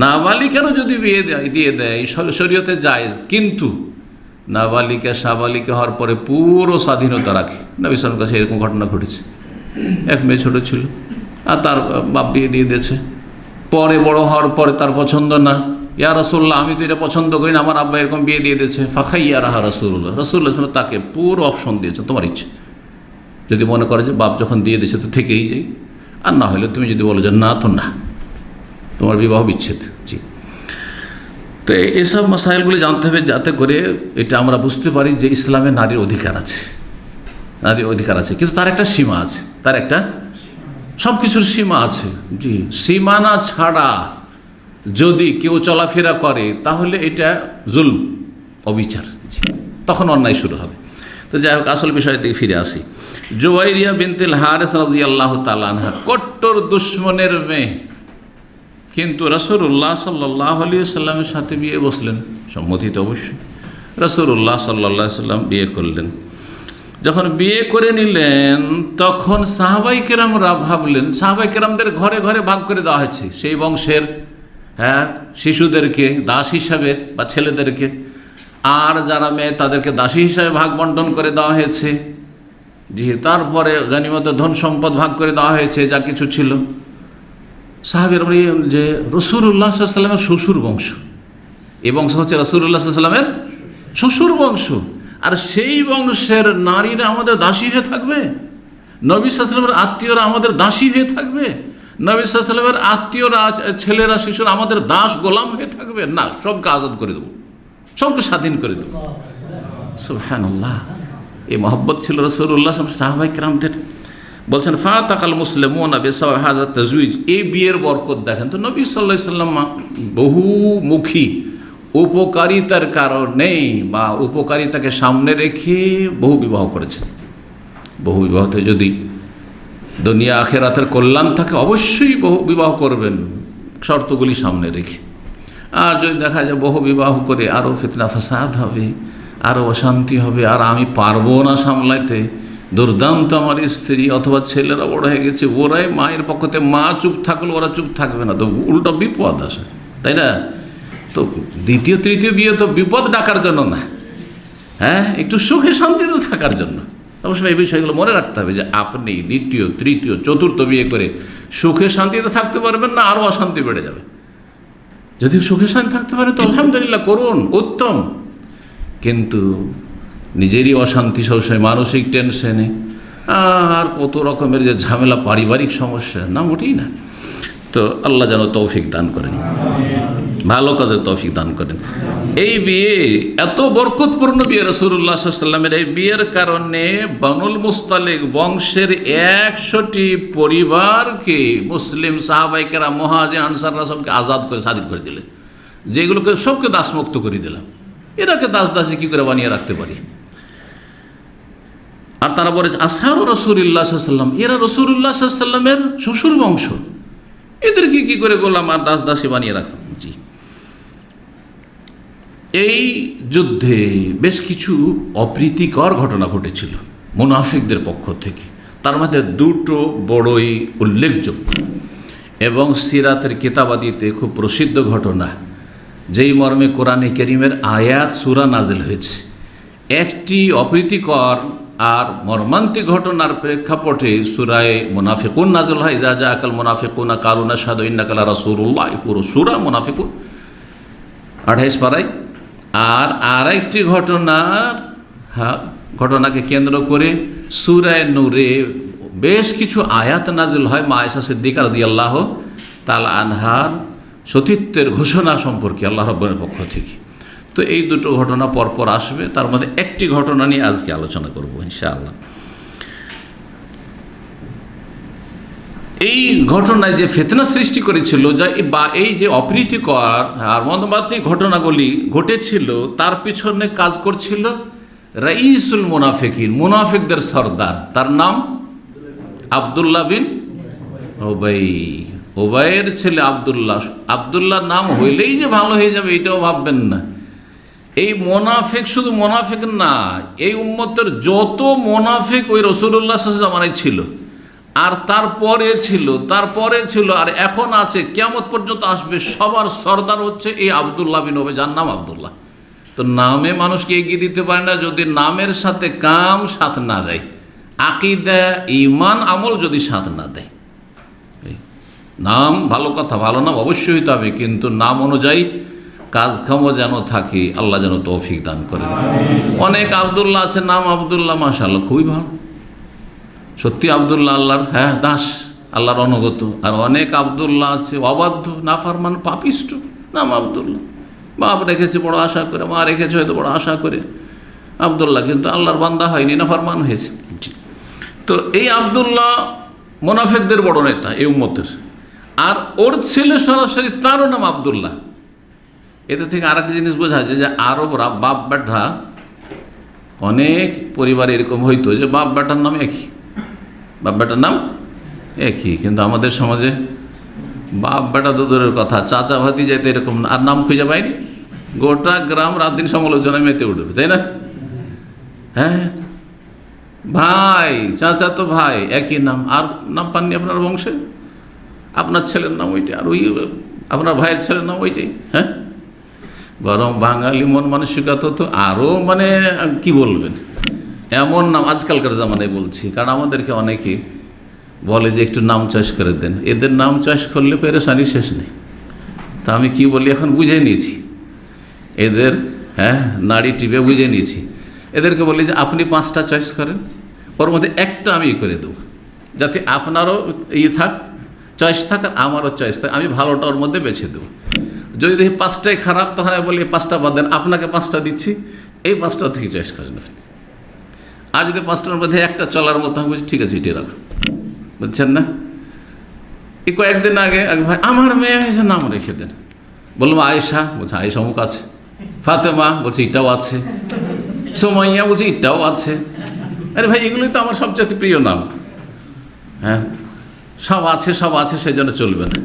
নাবালিকারও যদি বিয়ে দিয়ে দেয় শরীয়তে জায়েজ, কিন্তু নাবালিকা সাবালিকা হওয়ার পরে পুরো স্বাধীনতা রাখে। নবী সাল্লাল্লাহু আলাইহি ওয়াসাল্লামের কাছে এরকম ঘটনা ঘটেছে, এক মেয়ে ছোটো ছিল আর তার বাপ বিয়ে দিয়ে দিয়েছে, পরে বড় হওয়ার পরে তার পছন্দ না, ইয়া রাসূলুল্লাহ আমি তো এটা পছন্দ করি না, আমার আব্বা এরকম বিয়ে দিয়ে দিয়েছে। ফাখাইয়ারাহা রাসূলুল্লাহ, রাসূলুল্লাহ তাকে পুরো অপশন দিয়েছে, তোমার ইচ্ছে, যদি মনে করে যে বাপ যখন দিয়ে দিয়েছে তো থেকেই যাই, আর না হলে তুমি যদি বলো যে না তো না, তোমার বিবাহ বিচ্ছেদ। জি, তো এইসব মাসাইলগুলি জানতে হবে, যাতে করে এটা আমরা বুঝতে পারি যে ইসলামে নারীর অধিকার আছে, নারীর অধিকার আছে, কিন্তু তার একটা সীমা আছে, তার একটা সব কিছুর সীমা আছে। জি, সীমানা ছাড়া যদি কেউ চলাফেরা করে তাহলে এটা জুলম, অবিচার, জি, তখন অন্যায় শুরু হবে। তো যাই হোক, আসল বিষয়ের দিকে ফিরে আসি। জুবাইরিয়া বিনতুল হারিস রাদিয়াল্লাহু তাআলা আনহা কট্টর দুশমনের মেয়ে, কিন্তু রাসূলুল্লাহ সাল্লাল্লাহু আলাইহি সাল্লামের সাথে বিয়ে বসলেন, সম্মতি তো অবশ্যই। রাসূলুল্লাহ সাল্লাল্লাহু আলাইহি সাল্লাম বিয়ে করলেন। যখন বিয়ে করে নিলেন তখন সাহাবাই কেরামরা ভাবলেন, সাহাবাই কেরামদের ঘরে ঘরে ভাগ করে দেওয়া হয়েছে সেই বংশের শিশুদেরকে দাস হিসাবে বা ছেলেদেরকে, আর যারা মেয়ে তাদেরকে দাসী হিসাবে ভাগ বন্টন করে দেওয়া হয়েছে। জি, তারপরে গনিমত ধন সম্পদ ভাগ করে দেওয়া হয়েছে যা কিছু ছিল। সাহাবের যে রাসূলুল্লাহ সাল্লাল্লাহু আলাইহি ওয়াসাল্লামের শ্বশুর বংশ, এই বংশ হচ্ছে রাসূলুল্লাহ সাল্লাল্লাহু আলাইহি ওয়াসাল্লামের শ্বশুর বংশ, আর সেই বংশের নারীরা আমাদের দাসী হয়ে থাকবে, নবী সাল্লাল্লাহু আলাইহি ওয়াসাল্লামের আত্মীয়রা আমাদের দাসী হয়ে থাকবে, নবী সাল্লাল্লাহু আলাইহি ওয়াসাল্লামের আত্মীয়রা ছেলেরা শিশুরা আমাদের দাস গোলাম হয়ে থাকবে না, সবকে আজাদ করে দেবো, সবকে স্বাধীন করে দেবো। সুবহানাল্লাহ, এই মহব্বত ছিল রাসূলুল্লাহ সাহাবায়ে কেরামদের। বলছেন ফাতাকাল মুসলিমুনা বিসাওয়া হাযা তাজওয়িজ, এই বিয়ের বরকত দেখেন তো। নবী সাল্লাল্লাহু আলাইহি ওয়াসাল্লাম বহুমুখী উপকারিতার কারণে বা উপকারিতাকে সামনে রেখে বহু বিবাহ করেছেন। বহু বিবাহতে যদি দুনিয়া আখিরাতের কল্যাণ থাকে অবশ্যই বহু বিবাহ করবেন, শর্তগুলি সামনে রেখে। আর যদি দেখা যায় বহু বিবাহ করে আরও ফিতনা ফাসাদ হবে, আরও অশান্তি হবে, আর আমি পারবো না সামলাইতে, দুর্দান্ত আমার স্ত্রী অথবা ছেলেরা বড় হয়ে গেছে, ওরাই মায়ের পক্ষতে, মা চুপ থাকলে ওরা চুপ থাকবে না, তো উল্টো বিপদ আসে, তাই না? তো দ্বিতীয় তৃতীয় বিয়ে তো বিপদ ডাকার জন্য না, একটু সুখে শান্তিতে থাকার জন্য। অবশ্যই এই বিষয়গুলো মনে রাখতে হবে যে আপনি দ্বিতীয় তৃতীয় চতুর্থ বিয়ে করে সুখে শান্তিতে থাকতে পারবেন না, আরও অশান্তি বেড়ে যাবে। যদি সুখে শান্তি থাকতে পারেন তো আলহামদুলিল্লাহ করুন, উত্তম। কিন্তু নিজেরই অশান্তি সবসময়, মানসিক টেনশনে, আর কত রকমের যে ঝামেলা, পারিবারিক সমস্যা, না মোটেই না। তো আল্লাহ যেন তৌফিক দান করেন, ভালো কাজের তৌফিক দান করেন। এই বিয়ে এত বরকতপূর্ণ বিয়ে রাসূলুল্লাহ সাল্লাল্লাহু আলাইহি ওয়াসাল্লামের, এই বিয়ের কারণে বানুল মুস্তালিক বংশের 100টি পরিবারকে মুসলিম সাহাবায়ে কেরাম, মুহাজির, আনসাররা সবকে আজাদ করে স্বাধীন করে দিলেন, যেগুলোকে সবকে দাসমুক্ত করে দিলাম। এরাকে দাস দাসী কী করে বানিয়ে রাখতে পারি? আর তারা বলেছে আসহাবু রাসূলিল্লাহ সাল্লাল্লাহু আলাইহি ওয়াসাল্লাম, এরা রাসূলুল্লাহ সাল্লাল্লাহু আলাইহি ওয়াসাল্লামের শ্বশুর বংশ, এদেরকে কী করে গোলাম আর দাস দাসী বানিয়ে রাখলাম? জি, এই যুদ্ধে বেশ কিছু অপ্রীতিকর ঘটনা ঘটেছিল মুনাফিকদের পক্ষ থেকে। তার মধ্যে দুটো বড়ই উল্লেখযোগ্য এবং সিরাতের কিতাবাদিতে খুব প্রসিদ্ধ ঘটনা, যেই মর্মে কোরআনে কারীমের আয়াত সূরা নাজিল হয়েছে। একটি অপ্রীতিকর আর মর্মান্তিক ঘটনার প্রেক্ষাপটে সূরায়ে মুনাফিকুন নাজিল হয়, ইযা জাআকাল মুনাফিকুনা ক্বালু নাশহাদু ইন্নাকা লা রাসূলুল্লাহ, পুরো সূরা মুনাফিকুন 28 পারায়। আর আরেকটি ঘটনাকে কেন্দ্র করে সূরায়ে নূরে বেশ কিছু আয়াত নাজিল হয় মা আয়েশা সিদ্দিকা রাদিয়াল্লাহু তাআলা আনহার সতীত্বের ঘোষণা সম্পর্কে আল্লাহ রাব্বুল পক্ষ থেকে। তো এই দুটো ঘটনা পরপর আসবে, তার মধ্যে একটি ঘটনা নিয়ে আজকে আলোচনা করব ইনশাআল্লাহ। এই ঘটনায় যে ফিতনা সৃষ্টি করেছিল, বা এই যে অপ্রীতিকর আর মর্মান্তিক ঘটনাগুলি ঘটেছিল, তার পিছনে কাজ করছিল রাইসুল মুনাফিকিন, মুনাফিকদের সর্দার, তার নাম আব্দুল্লাহ বিন উবাই। উবাইয়ের ছেলে আব্দুল্লাহ। আব্দুল্লাহ নাম হইলেই যে ভালো হয়ে যাবে এটাও ভাববেন না। এই মোনাফিক শুধু মোনাফিক না, এই উম্মতের যত মোনাফিক ওই রাসূলুল্লাহ সাল্লাল্লাহু আলাইহি ওয়াসাল্লামের ছিল, আর তারপরে ছিল, আর এখন আছে, কিয়ামত পর্যন্ত আসবে, সবার সর্দার হচ্ছে এই আব্দুল্লাহ বিন উবাই, যার নাম আব্দুল্লাহ। তো নামে মানুষকে এগিয়ে দিতে পারে না যদি নামের সাথে কাম সাথ না দেয়, আকীদা ঈমান আমল যদি সাথ না দেয়। নাম ভালো কথা, ভালো নাম অবশ্যই হইতে হবে, কিন্তু নাম অনুযায়ী কাজকামও যেন থাকে। আল্লাহ যেন তৌফিক দান করেন। অনেক আব্দুল্লাহ আছে, নাম আব্দুল্লাহ, মাশাআল্লাহ খুবই ভালো, সত্যি আব্দুল্লাহ আল্লাহর দাস, আল্লাহর অনুগত। আর অনেক আব্দুল্লাহ আছে অবাধ্য, নাফরমান, পাপিষ্ট, নাম আব্দুল্লাহ, বাপ রেখেছে বড় আশা করে, মা রেখেছে হয়তো বড় আশা করে। আবদুল্লাহ কিন্তু আল্লাহর বান্দা হয়নি, নাফরমান হয়েছে। তো এই আবদুল্লাহ মুনাফিকদের বড় নেতা এই উম্মতের, আর ওর ছেলে সরাসরি তারও নাম আবদুল্লাহ। এদের থেকে আর একটা জিনিস বোঝা যায় যে আরবরা বাপ বেটা, অনেক পরিবারে এরকম হইতো যে বাপ বেটার নাম একই, বাপ বেটার নাম একই, কিন্তু আমাদের সমাজে বাপ বেটা তো দূরের কথা, চাচা ভাতি যাইতে এরকম আর নাম খুঁজে পাইনি। গোটা গ্রাম রাত দিন সমালোচনায় মেতে উঠবে, তাই না? হ্যাঁ, ভাই চাচা তো ভাই একই নাম, আর নাম পাননি আপনার বংশে? আপনার ছেলের নাম ওইটাই, আর ওই আপনার ভাইয়ের ছেলের নাম ওইটাই। হ্যাঁ, বরং বাঙালি মন মানসিকতা তো আরও মানে কি বলবেন, এমন নাম আজকালকার জামানায় বলছি, কারণ আমাদেরকে অনেকে বলে যে একটু নাম চয়েস করে দেন। এদের নাম চয়েস করলে পেরেশানি শেষ নেই। তা আমি কি বলি, এখন বুঝে নিয়েছি এদের, হ্যাঁ নাড়ি টিপে বুঝে নিয়েছি। এদেরকে বলি যে আপনি 5টা চয়েস করেন, ওর মধ্যে একটা আমি করে দেবো, যাতে আপনারও থাক, চয়েস থাক, আর আমারও চয়েস থাক, আমি ভালোটা ওর মধ্যে বেছে দেবো। যদি দেখি 5টাই খারাপ, তখন আমি বলি 5টা বাদ দেন, আপনাকে 5টা দিচ্ছি, এই 5টা থেকে চয়েস করেন আপনি। আর যদি 5টার মধ্যে একটা চলার মতো আমি বলছি ঠিক আছে এটি রাখো, বুঝছেন না? এই কয়েকদিন আগে এক ভাই, আমার মেয়ে হয়েছে নাম রেখে দেন। বললাম আয়েশা, বলছে আয়েশা অমুক আছে। ফাতেমা, বলছে এটাও আছে। সুমাইয়া, বলছে এটাও আছে। আরে ভাই, এগুলোই তো আমার সবচেয়ে প্রিয় নাম। হ্যাঁ, সব আছে, সব আছে, সেই জন্য চলবে না,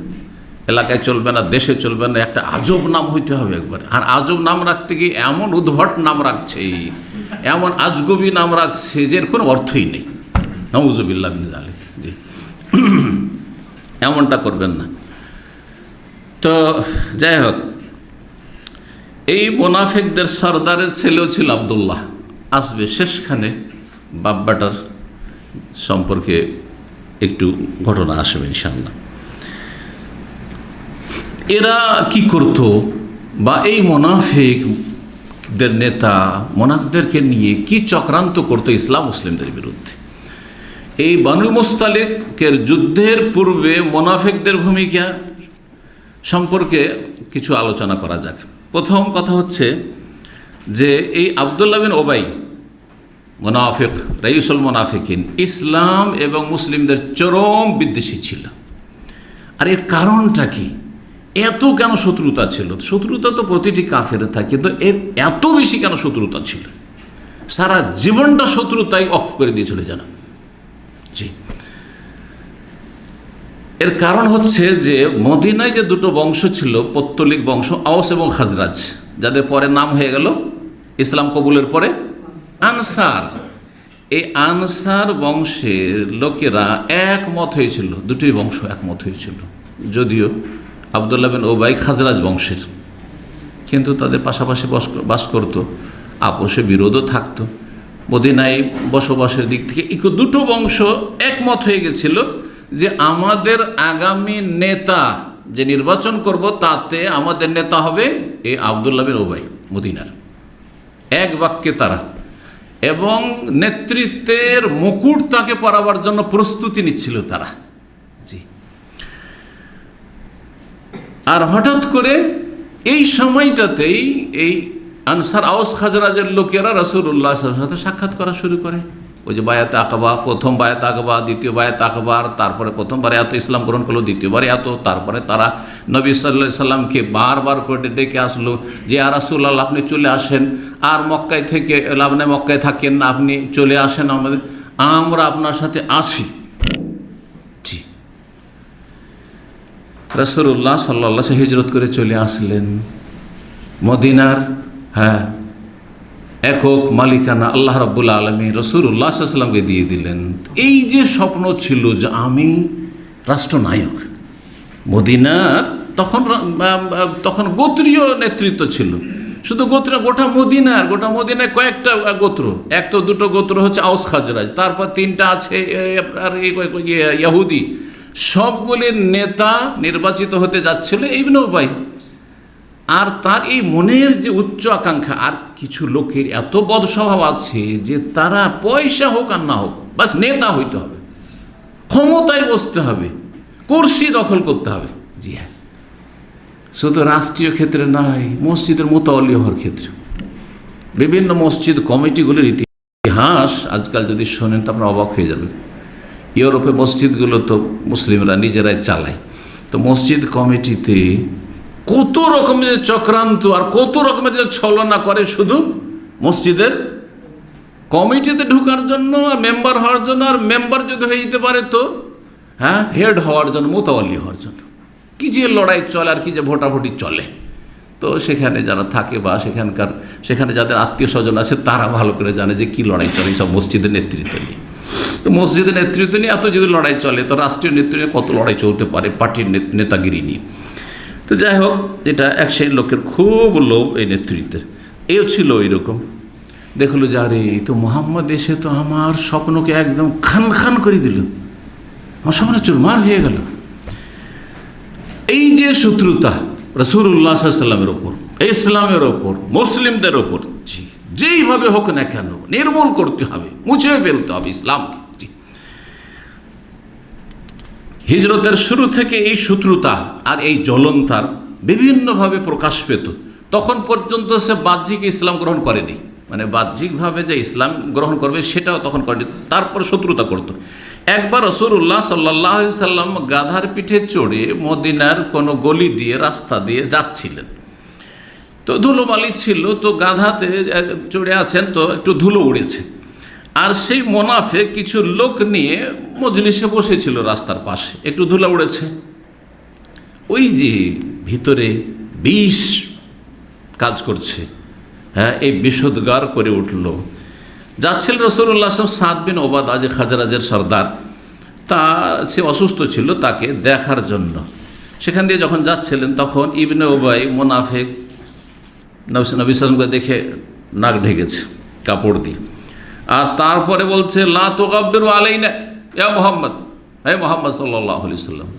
এলাকায় চলবে না, দেশে চলবে না, একটা আজব নাম হইতে হবে একবার। আর আজব নাম রাখতে গিয়ে এমন উদ্ভট নাম রাখছে, এমন আজগবি নাম রাখছে যে এর কোনো অর্থই নেই। নাউযুবিল্লাহ মিন যালিক। জি, এমনটা করবেন না। তো যাই হোক, এই মুনাফিকদের সর্দারের ছেলেও ছিল আবদুল্লাহ। আসবে শেষখানে বাপ বেটার সম্পর্কে একটু ঘটনা আসবে ইনশাআল্লাহ। এরা কি করত, বা এই মুনাফিকদের নেতা মুনাফিকদেরকে নিয়ে কি চক্রান্ত করতো ইসলাম মুসলিমদের বিরুদ্ধে। এই বানুল মুস্তালিকের যুদ্ধের পূর্বে মুনাফিকদের ভূমিকা সম্পর্কে কিছু আলোচনা করা যাক। প্রথম কথা হচ্ছে যে এই আবদুল্লাহ বিন ওবাই মুনাফিক, রাইসুল মুনাফিকিন, ইসলাম এবং মুসলিমদের চরম বিদ্বেষী ছিল। আর এর কারণটা কি, এত কেন শত্রুতা ছিল? শত্রুতা তো প্রতিটি কাফের থাকে, কিন্তু এর এত বেশি কেন শত্রুতা ছিল? সারা জীবনটা শত্রুতাই অফ করে দিয়েছিল যেন। জি, এর কারণ হচ্ছে যে মদিনায় যে দুটো বংশ ছিল, পৌত্তলিক বংশ, আওস এবং খাজরাজ, যাদের পরে নাম হয়ে গেল ইসলাম কবুলের পরে আনসার। এই আনসার বংশের লোকেরা একমত হয়েছিল, দুটোই বংশ একমত হয়েছিল, যদিও আবদুল্লাহ বিন ওবাই খাজরাজ বংশের, কিন্তু তাদের পাশাপাশি বাস করত, আপোষে বিরোধও থাকতো। মদিনায় বসবাসের দিক থেকে দুটো বংশ একমত হয়ে গেছিল যে আমাদের আগামী নেতা যে নির্বাচন করব, তাতে আমাদের নেতা হবে এই আবদুল্লাহ বিন ওবাই মদিনার। এক বাক্যে তারা, এবং নেতৃত্বের মুকুট তাকে পরাবার জন্য প্রস্তুতি নিচ্ছিল তারা। জি, আর হঠাৎ করে এই সময়টাতেই এই আনসার আওস খাজরাজের লোকেরা রাসূলুল্লাহ সাল্লাল্লাহু আলাইহি ওয়াসাল্লামের সাথে সাক্ষাৎ করা শুরু করে। ওই যে বায়াত আকবা, প্রথম বায়াত আকবা, দ্বিতীয় বায়াত আকবার, তারপরে প্রথমবারে এত ইসলাম গ্রহণ করলো, দ্বিতীয়বারে এত, তারপরে তারা নবী সাল্লাল্লাহু আলাইহি সাল্লামকে বারবার করে ডেকে আসলো যে ইয়া রাসূলুল্লাহ আপনি চলে আসেন, আর মক্কায় থেকে আপনি মক্কায় থাকেন না, আপনি চলে আসেন, আমরা আপনার সাথে আছি। জি, রাসূলুল্লাহ সাল্লাল্লাহু আলাইহি ওয়াসাল্লাম হিজরত করে চলে আসলেন মদিনার। হ্যাঁ, একক মালিকানা আল্লাহ রাব্বুল আলামিন রাসূলুল্লাহ সাল্লাল্লাহু আলাইহি ওয়াসাল্লামকে দিয়ে দিলেন। এই যে স্বপ্ন ছিল যে আমি রাষ্ট্রনায়ক, মদিনার তখন গোত্রীয় নেতৃত্ব ছিল, শুধু গোত্র, গোটা মদিনায় কয়েকটা গোত্র, এক তো দুটো গোত্র হচ্ছে আওস খাজরাজ, তারপর 3টা আছে ইহুদি, সবগুলির নেতা নির্বাচিত হতে যাচ্ছিল ইবনে উবাই। আর তার এই মনের যে উচ্চ আকাঙ্ক্ষা, আর কিছু লোকের এত বদ স্বভাব আছে যে তারা পয়সা হোক আর না হোক, বাস নেতা হইতে হবে, ক্ষমতায় বসতে হবে, কুরসি দখল করতে হবে। জি হ্যাঁ, শুধু রাষ্ট্রীয় ক্ষেত্রে নয়, মসজিদের মোতাওয়াল্লি হওয়ার ক্ষেত্রে বিভিন্ন মসজিদ কমিটিগুলির ইতিহাস আজকাল যদি শোনেন তো আপনারা অবাক হয়ে যাবেন। ইউরোপে মসজিদগুলো তো মুসলিমরা নিজেরাই চালায়, তো মসজিদ কমিটিতে কত রকমের চক্রান্ত আর কত রকমের যে ছলনা করে শুধু মসজিদের কমিটিতে ঢোকার জন্য আর মেম্বার হওয়ার জন্য, আর মেম্বার যদি হয়ে যেতে পারে তো হেড হওয়ার জন্য, মোতাওয়াল্লি হওয়ার জন্য। কি যে লড়াই চলে আর কি যে ভোটাভুটি চলে। তো সেখানে যারা থাকে বা সেখানে যাদের আত্মীয় স্বজন আছে তারা ভালো করে জানে যে কি লড়াই চলে সব মসজিদের নেতৃত্ব নিয়ে। তো মসজিদের নেতৃত্ব নিয়ে এত যদি লড়াই চলে তো রাষ্ট্রীয় নেতৃত্বে কত লড়াই চলতে পারে পার্টির নেতাগিরি নিয়ে। তো যাই হোক, এটা এক সেই লোকের খুব লোভ এই নেতৃত্বের। এও ছিল ওইরকম। দেখলো যে আরে তো মোহাম্মদ এসে তো আমার স্বপ্নকে একদম খান খান করে দিল, আমার স্বপ্ন চুরমার হয়ে গেল। এই যে শত্রুতা রাসূলুল্লাহ সাল্লাল্লাহু আলাইহি ওয়াসাল্লামের ওপর, ইসলামের ওপর, মুসলিমদের ওপর যেইভাবে হোক না কেন নির্মূল করতে হবে, মুছে ফেলতে হবে ইসলামকে। হিজরতের শুরু থেকে এই শত্রুতা আর এই জ্বলন তার বিভিন্নভাবে প্রকাশ পেত। তখন পর্যন্ত সে বাহ্যিক ইসলাম গ্রহণ করেনি, মানে বাহ্যিকভাবে যে ইসলাম গ্রহণ করবে সেটাও তখন করেনি, তারপর শত্রুতা করত। একবার রাসূলুল্লাহ সাল্লাল্লাহু আলাইহি সাল্লাম গাধার পিঠে চড়ে মদিনার কোনো গলি দিয়ে রাস্তা দিয়ে যাচ্ছিলেন। তো ধুলোবালি ছিল, তো গাধাতে চড়ে আছেন, তো একটু ধুলো উড়েছে। আর সেই মোনাফেক কিছু লোক নিয়ে মজলিসে বসেছিল রাস্তার পাশে, একটু ধুলা উড়েছে। ওই যে ভিতরে বিষ কাজ করছে, এই বিষোদ্গার করে উঠল। যাচ্ছিল রাসূলুল্লাহ সাদ বিন ওবাদা, যে খাজরাজের সর্দার, তা সে অসুস্থ ছিল, তাকে দেখার জন্য সেখান দিয়ে যখন যাচ্ছিলেন তখন ইবনে উবাই মোনাফেক নবী সাল্লাল্লাহু দেখে নাক ঢেকেছে কাপড় দিয়ে, আর তারপরে বলছে লা তুগাব্বিরু আলাইনা ইয়া মুহাম্মদ, হে মুহাম্মদ সাল্লাল্লাহু আলাইহি সাল্লাম।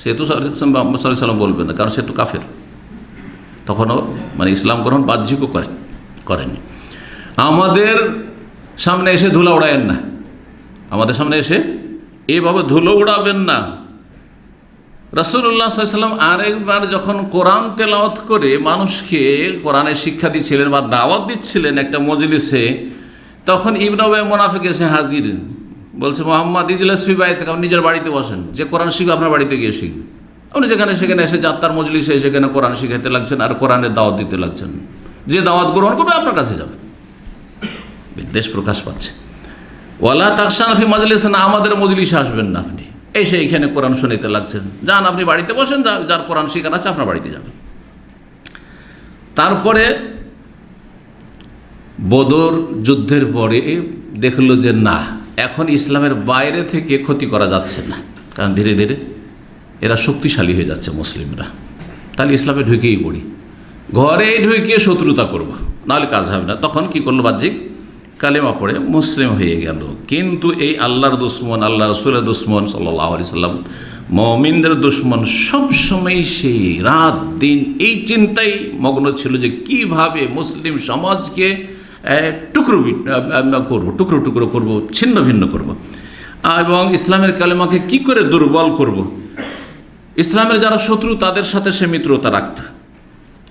সে তো মুহাম্মদ সাল্লাল্লাহু আলাইহি সাল্লাম বলবে না, কারণ সে তো কাফের, তখনও মানে ইসলাম গ্রহণ বাহ্যিকও করেনি। আমাদের সামনে এসে ধুলা উড়াবেন না, আমাদের সামনে এসে এইভাবে ধুলো উড়াবেন না। রাসূলুল্লাহ সাল্লাল্লাহু আলাইহি সাল্লাম আরেকবার যখন কোরআন তেলাওয়াত করে মানুষকে কোরআনের শিক্ষা দিচ্ছিলেন বা দাওয়াত দিচ্ছিলেন একটা মজলিসে, তখন ইবনে উবাই মুনাফিক এসে হাজির, বলছে মুহাম্মদ ইজলাস ফি বাইতিক, আপনি নিজের বাড়িতে বসেন, যে কোরআন শিখবে আপনার বাড়িতে গিয়ে শিখবে। আপনি যেখানে সেখানে এসে যাত্রার মজলিসে সেখানে কোরআন শিখাইতে লাগছেন আর কোরআনের দাওয়াত দিতে লাগছেন, যে দাওয়াত গ্রহণ করবে আপনার কাছে যাবে। বিদ্বেষ প্রকাশ পাচ্ছে। ওয়ালা তাকশান ফি মাজলিস, না আমাদের মজলিসে আসবেন না, আপনি এসে এইখানে কোরআন শুনাইতে লাগছেন, যান আপনি বাড়িতে বসেন, যার কোরআন শিখার আছে আপনার বাড়িতে যাবেন। তারপরে বদর যুদ্ধের পরে দেখলো যে না, এখন ইসলামের বাইরে থেকে ক্ষতি করা যাচ্ছে না, কারণ ধীরে ধীরে এরা শক্তিশালী হয়ে যাচ্ছে মুসলিমরা, তাহলে ইসলামে ঢুকেই পড়ি, ঘরেই ঢুকিয়ে শত্রুতা করব, নাহলে কাজ হবে না। তখন কি করলো, বাহ্যিক কালেমা পড়ে মুসলিম হয়ে গেল। কিন্তু এই আল্লাহর দুশ্মন, আল্লাহ রসুলের দুশ্মন সাল্লাল্লাহু আলাইহি সাল্লাম, মুমিনদের দুশ্মন, সবসময় সেই রাত দিন এই চিন্তাই মগ্ন ছিল যে কিভাবে মুসলিম সমাজকে টুকরো টুকরো করব, ছিন্ন ভিন্ন করব, এবং ইসলামের কালেমাকে কি করে দুর্বল করব। ইসলামের যারা শত্রু তাদের সাথে সে মিত্রতা রাখত,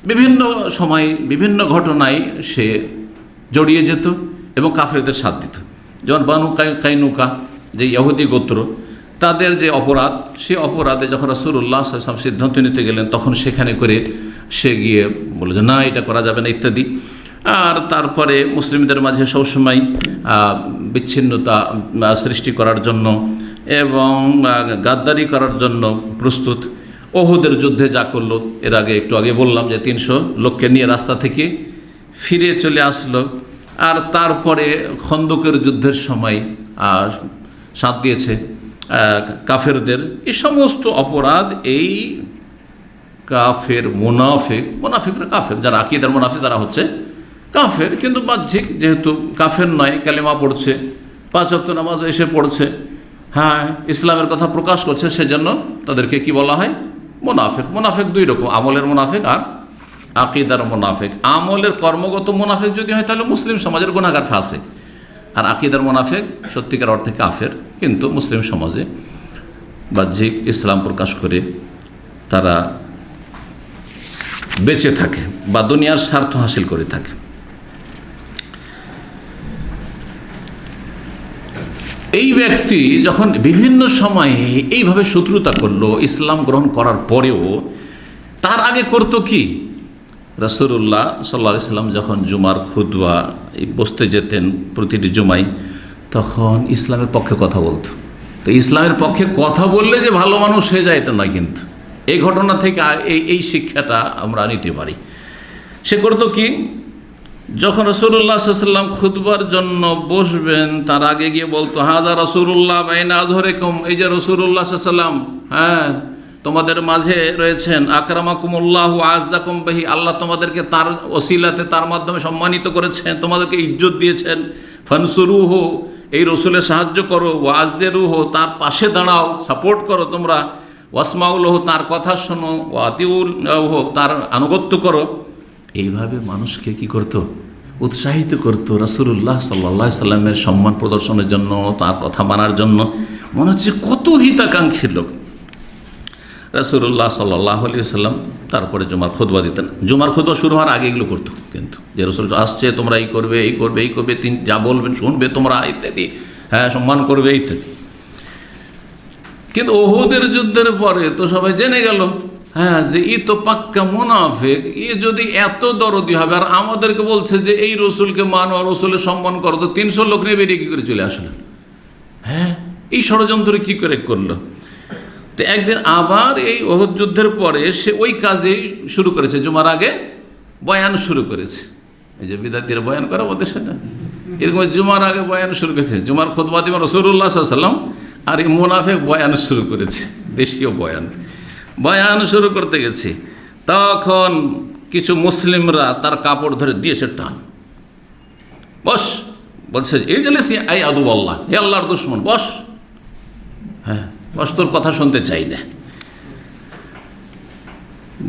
বিভিন্ন সময় বিভিন্ন ঘটনায় সে জড়িয়ে যেত এবং কাফেরদের সাথ দিত। যেমন বানু কাইনুকা, যে ইহুদি গোত্র, তাদের যে অপরাধ, সে অপরাধে যখন রাসূলুল্লাহ সাল্লাল্লাহু আলাইহি ওয়াসাল্লাম সিদ্ধান্ত নিতে গেলেন তখন সেখানে করে সে গিয়ে বলে যে না, এটা করা যাবে না ইত্যাদি। আর তারপরে মুসলিমদের মাঝে সবসময় বিচ্ছিন্নতা সৃষ্টি করার জন্য এবং গাদ্দারি করার জন্য প্রস্তুত। ওহুদের যুদ্ধে যা করলো, এর আগে একটু আগে বললাম যে 300 লোককে নিয়ে রাস্তা থেকে ফিরে চলে আসলো। আর তারপরে খন্দকের যুদ্ধের সময় সাথ দিয়েছে কাফেরদের। এই সমস্ত অপরাধ এই কাফের মুনাফিকরা কাফের, যারা আকীদার মুনাফিক তারা হচ্ছে কাফের, কিন্তু বাহ্যিক যেহেতু কাফের নয়, কালেমা পড়ছে, 5 ওয়াক্ত নামাজ এসে পড়ছে, হ্যাঁ ইসলামের কথা প্রকাশ করছে, সেজন্য তাদেরকে কি বলা হয়, মুনাফিক। মুনাফিক 2 রকম, আমলের মুনাফিক আর আকীদার মুনাফিক। আমলের কর্মগত মুনাফিক যদি হয় তাহলে মুসলিম সমাজের গুনাহগার ফাসিক, আর আকীদার মুনাফিক সত্যিকার অর্থে কাফের, কিন্তু মুসলিম সমাজে বাহ্যিক ইসলাম প্রকাশ করে তারা বেঁচে থাকে বা দুনিয়ার স্বার্থ হাসিল করে থাকে। এই ব্যক্তি যখন বিভিন্ন সময়ে এইভাবে শত্রুতা করলো, ইসলাম গ্রহণ করার পরেও তার আগে করতো কি, রাসূলুল্লাহ সাল্লাল্লাহু আলাইহি সাল্লাম যখন জুমার খুতবা বসতে যেতেন প্রতিটি জুমায়, তখন ইসলামের পক্ষে কথা বলতো। তো ইসলামের পক্ষে কথা বললে যে ভালো মানুষ হয়ে যায় এটা নয়, কিন্তু এই ঘটনা থেকে এই শিক্ষাটা আমরা নিতে পারি। সে করতো কি, যখন রাসূলুল্লাহ সাল্লাল্লাহু আলাইহি ওয়াসাল্লাম খুতবার জন্য বসবেন তার আগে গিয়ে বলতো, হাযা রাসূলুল্লাহ বাইনা আযহরিকুম, এই যে রাসূলুল্লাহ সাল্লাল্লাহু আলাইহি ওয়াসাল্লাম, হ্যাঁ তোমাদের মাঝে রয়েছেন, আকরামাকুমুল্লাহু আযযাকুম বিহি, আল্লাহ তোমাদেরকে তার ওসিলাতে তার মাধ্যমে সম্মানিত করেছেন, তোমাদেরকে ইজ্জত দিয়েছেন। ফানসুরুহু, এই রসুলের সাহায্য করো, ওয়াজদিরুহু, তার পাশে দাঁড়াও, সাপোর্ট করো তোমরা, ওয়াসমাউলহু, তার কথা শোনো, ওয়াতিউলহু, তার আনুগত্য করো। এইভাবে মানুষকে কি করতো, উৎসাহিত করতো রাসূলুল্লাহ সাল্লাল্লাহু আলাইহি সাল্লামের সম্মান প্রদর্শনের জন্য, তার কথা মানার জন্য। মনে হচ্ছে কত হিতাকাঙ্ক্ষী লোক। রাসূলুল্লাহ সাল্লাল্লাহু আলাইহি সাল্লাম তারপরে জুমার খুতবা দিতেন। জুমার খুতবা শুরু হওয়ার আগে এগুলো করতো, কিন্তু যে রাসূল আসছে তোমরা এই করবে, এই করবে, এই করবে, তিনি যা বলবেন শুনবে তোমরা, ইত্যাদি, হ্যাঁ সম্মান করবে, ইত্যাদি। কিন্তু উহুদের যুদ্ধের পরে তো সবাই জেনে গেল, হ্যাঁ যে ই তো পাক্কা মুনাফিক, ই যদি এত দরদি হবে আর আমাদেরকে বলছে যে এই রসুলকে মানো আর রসুলের সম্মান করো, তো 300 লোক নিয়ে বেরিয়ে কী করে চলে আসলেন? হ্যাঁ, এই ষড়যন্ত্র কী করে করলো? তো একদিন আবার এই উহুদ যুদ্ধের পরে সে ওই কাজেই শুরু করেছে, জুমার আগে বয়ান শুরু করেছে। এই যে বিদাতিরা বয়ান করে ওদের সেটা, এরকম জুমার আগে বয়ান শুরু করেছে। জুমার খুতবা দিবেন রাসূলুল্লাহ সাল্লাল্লাহু আলাইহি ওয়াসাল্লাম, আর এই মুনাফিক বয়ান শুরু করেছে, দেশীয় বয়ান শুরু করতে গেছে। তখন কিছু মুসলিমরা তার কাপড় ধরে দিয়েছে টান, বস, বলছে এই জেলেসি আই আদু আল্লাহ, হে আল্লাহর দুশমন, বস, হ্যাঁ বস, তোর কথা শুনতে চাই না।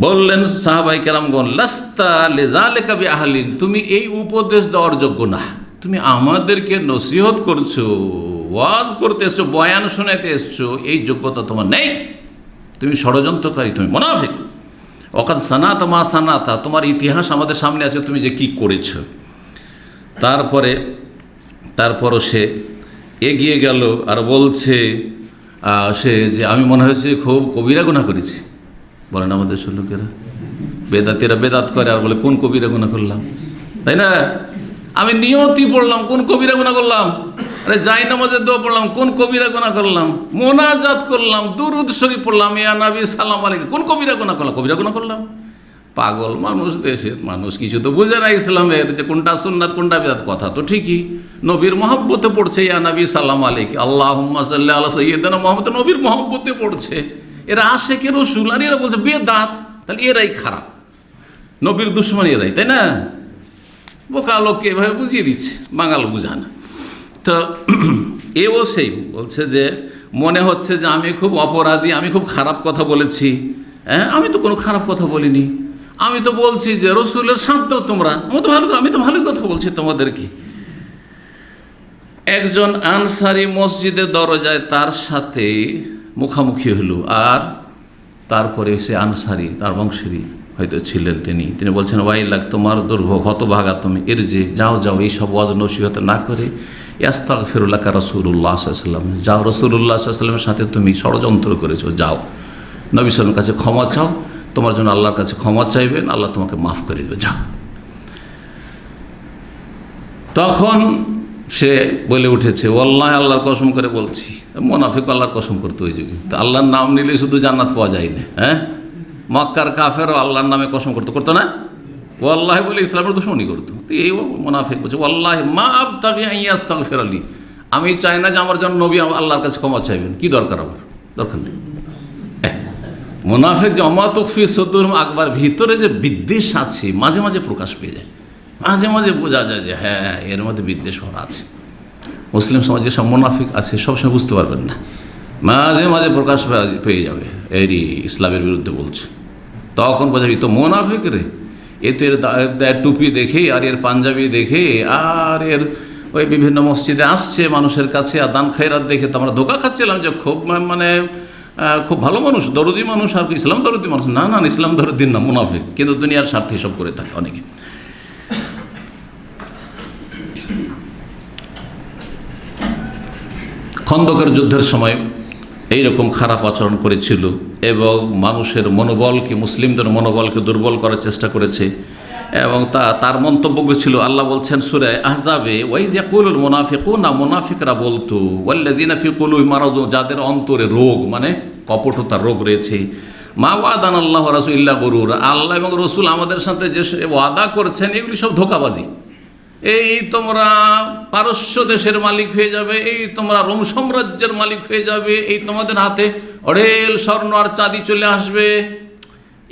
বললেন সাহাবাই কেরামগণ, লাস্তা লিযালিকা বিআহলিন, তুমি এই উপদেশ দেওয়ার যোগ্য না, তুমি আমাদেরকে নসিহত করছো, ওয়াজ করতে এসছো, বয়ান শোনাতে এসছো, এই যোগ্যতা তোমার নেই, তুমি ষড়যন্ত্রকারী, তুমি মুনাফিক। ওয়াকাদ সানাতা মা সানাতা, তোমার ইতিহাস আমাদের সামনে আছে, তুমি যে কি করেছো। তারপরও সে এগিয়ে গেল আর বলছে সে যে আমি মনে হয়েছে খুব কবিরা গুনাহ করেছি। বলেন আমাদের লোকেরা, বেদাতিরা বেদাত করে আর বলে কোন কবিরা গুনাহ করলাম, তাই না? আমি নিয়তি পড়লাম, কোন কবিরা গুনাহ করলাম? আরে যাই নামাজের দোয়া পড়লাম, কোন কবিরা গুনাহ করলাম? মোনাজাত করলাম, দুরুদ শরীফ পড়লাম, ইয়া নবী সালাম আলাইকুম, কোন কবিরা গুনাহ করলাম? কবিরা গুনাহ করলাম? পাগল মানুষ, দেশের মানুষ, কিছু তো বুঝে না ইসলামের, যে কোনটা সুন্নাত কোনটা বিদআত। কথা তো ঠিকই, নবীর মহব্বতে পড়ছে ইয়া নবী সালাম আলাইকুম, আল্লাহুম্মা সাল্লি আলা সাইয়্যিদিনা মুহাম্মদ, নবীর মহব্বতে পড়ছে। এরা আশিকে রাসূল আর এরা বলছে বেদাত, তাহলে এরাই খারাপ, নবীর দুশমন এরাই, তাই না? বোকা লোককে এভাবে বুঝিয়ে দিচ্ছে, বাঙাল বুঝা না। তো এও সেই বলছে যে মনে হচ্ছে যে আমি খুব অপরাধী, আমি খুব খারাপ কথা বলেছি। হ্যাঁ, আমি তো কোনো খারাপ কথা বলিনি, আমি তো বলছি যে রসুলের শান্ত তোমরা, আমি তো ভালো কথা বলছি তোমাদেরকে। একজন আনসারি মসজিদের দরজায় তার সাথে মুখামুখি হলো, আর তারপরে সে আনসারি তার বংশেরই হয়তো ছিলেন, তিনি বলছেন ওয়াইলাক, তোমার দুর্ভোগ, হতভাগা তুমি, এর যে যাও এইসব ওয়াজ নসিহত না করে ইস্তাগফিরুল্লাহ রাসূলুল্লাহ সাল্লাল্লাহু আলাইহি ওয়াসাল্লাম, যাও রাসূলুল্লাহ সাল্লাল্লাহু আলাইহি ওয়াসাল্লামের সাথে তুমি ষড়যন্ত্র করেছো, যাও নবী সাল্লাল্লাহু আলাইহি ওয়াসাল্লামের কাছে ক্ষমা চাও, তোমার জন্য আল্লাহর কাছে ক্ষমা চাইবেন, আল্লাহ তোমাকে মাফ করে দেবে, যাও। তখন সে বলে উঠেছে, ওয়াল্লাহি আল্লাহর কসম করে বলছি, মুনাফিক আল্লাহর কসম করতো ওই যুগে, তো আল্লাহর নাম নিলে শুধু জান্নাত পাওয়া যায় না। হ্যাঁ, মক্কার কাফেরও আল্লাহর নামে কসম করতো না, ওয়াল্লাহি বলে ইসলামের দুশমনি করতো। তো এই মুনাফিক বলছে, ওয়াল্লাহি মা আবতাগি আন ইয়াস্তাগফির লি, আমি চাই না যে আমার জন্য নবী আল্লাহর কাছে ক্ষমা চাইবেন, কি দরকার, আমার দরকার নেই। মুনাফিক যে অমা তুখফি সুদুরহুম আকবার, ভিতরে যে বিদ্বেষ আছে মাঝে মাঝে প্রকাশ পেয়ে যায়, মাঝে মাঝে বোঝা যায় যে হ্যাঁ এর মধ্যে বিদ্বেষ ভরা আছে। মুসলিম সমাজে সব মুনাফিক আছে সবসময় বুঝতে পারবেন না, মাঝে মাঝে প্রকাশ পেয়ে যাবে, এরই ইসলামের বিরুদ্ধে বলছে। তখন বোঝা তো মুনাফিক রে, এ তো এর টুপি দেখে আর এর পাঞ্জাবি দেখে আর এর ওই বিভিন্ন মসজিদে আসছে মানুষের কাছে, আর দান খয়রাত দেখে তো আমরা ধোকা খাচ্ছিলাম যে খুব মানে খুব ভালো মানুষ, দরদি মানুষ, আর ইসলাম দরদি মানুষ। না না, ইসলাম দরদি না, মুনাফিক, কিন্তু দুনিয়ার স্বার্থে এসব করে থাকে অনেকে। খন্দকের যুদ্ধের সময় এইরকম খারাপ আচরণ করেছিল এবং মানুষের মনোবলকে, মুসলিমদের মনোবলকে দুর্বল করার চেষ্টা করেছে। এবং তার মন্তব্য ছিল, আল্লাহ বলছেন সূরা আহজাবে, ওয়াইয ইয়াকুলুল মুনাফিকুনা, মুনাফিকরা বলতো, ওয়াল্লাযিনা ফি কুলুবিহিম মারাদুন, যাদের অন্তরে রোগ মানে কপটতার রোগ রয়েছে, মা ওয়াদানাল্লাহু ওয়া রাসূলুহু ইল্লা গুরুরা, আল্লাহ এবং রসুল আমাদের সাথে যে ওয়াদা করছেন এগুলি সব ধোঁকাবাজি। এই তোমরা পারস্য দেশের মালিক হয়ে যাবে, এই তোমরা রোম সাম্রাজ্যের মালিক হয়ে যাবে, এই তোমাদের হাতে অঢেল স্বর্ণ আর চাঁদি চলে আসবে,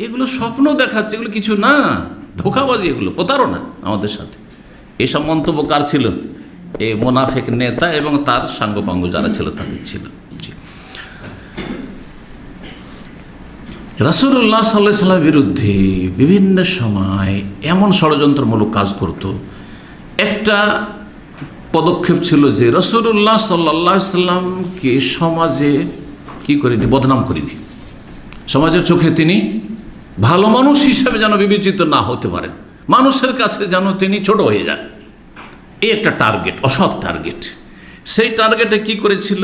এগুলো স্বপ্ন দেখাচ্ছে, এগুলো কিছু না, ধোঁকাবাজি, এগুলো প্রতারণা আমাদের সাথে। এইসব মন্তব্য কার ছিল? এই মুনাফিক নেতা এবং তার সাঙ্গপাঙ্গ যারা ছিল তাদের ছিল। রাসূলুল্লাহ সাল্লাল্লাহু আলাইহি ওয়াসাল্লামের বিরুদ্ধে বিভিন্ন সময় এমন ষড়যন্ত্রমূলক কাজ করত। একটা পদক্ষেপ ছিল যে রাসূলুল্লাহ সাল্লাল্লাহু আলাইহি ওয়াসাল্লামকে সমাজে কি করে দিই, বদনাম করে দিই, সমাজের চোখে তিনি ভালো মানুষ হিসাবে যেন বিবেচিত না হতে পারেন, মানুষের কাছে যেন তিনি ছোট হয়ে যান। এই একটা টার্গেট, অসৎ টার্গেট। সেই টার্গেটে কি করেছিল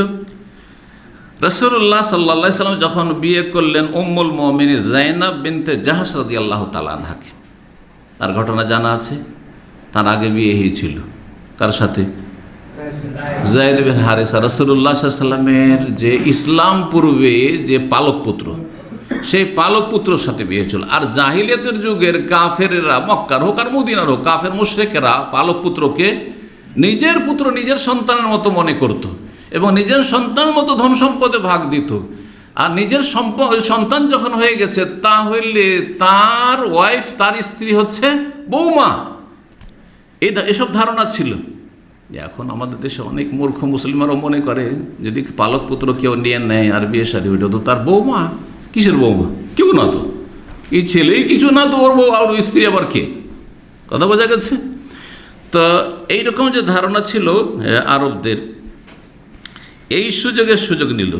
রাসূলুল্লাহ সাল্লাল্লাহু আলাইহি ওয়াসাল্লাম যখন বিয়ে করলেন উম্মুল মুমিনিন যায়েনব বিনতে জাহশ রাদিয়াল্লাহু তাআলা আনহাকে, তার ঘটনা জানা আছে। তার আগে বিয়ে হয়েছিল কার সাথে? যায়েদ বিন হারেসা। রাসূলুল্লাহ সাল্লাল্লাহু আলাইহি ওয়াসাল্লামের যে ইসলাম পূর্বে যে পালক পুত্র, সেই পালক পুত্রের সাথে বিয়ে হয়েছিল। আর জাহিলিয়াতের যুগের কাফেরেরা, মক্কার হোক আর মদিনার হোক, কাফের মুশরিকেরা পালক পুত্রকে নিজের পুত্র, নিজের সন্তানের মতো মনে করত এবং নিজের সন্তান মতো ধন সম্পদে ভাগ দিত। আর নিজের সন্তান যখন হয়ে গেছে, তাহলে তার ওয়াইফ, তার স্ত্রী হচ্ছে বৌমা। এসব ধারণা ছিল। এখন আমাদের দেশে অনেক মূর্খ মুসলিমরাও মনে করে যদি পালক পুত্র কেউ নিয়ে নেয় আর বিয়ে শাদী ওইটা তো তার বৌমা। কিসের বৌমা? কেউ না তো, এই ছেলেই কিছু না তো ওর বউ, আর স্ত্রী আবার কে? কথা বোঝা গেছে তো। এইরকম যে ধারণা ছিল আরবদের, এই সুযোগ নিল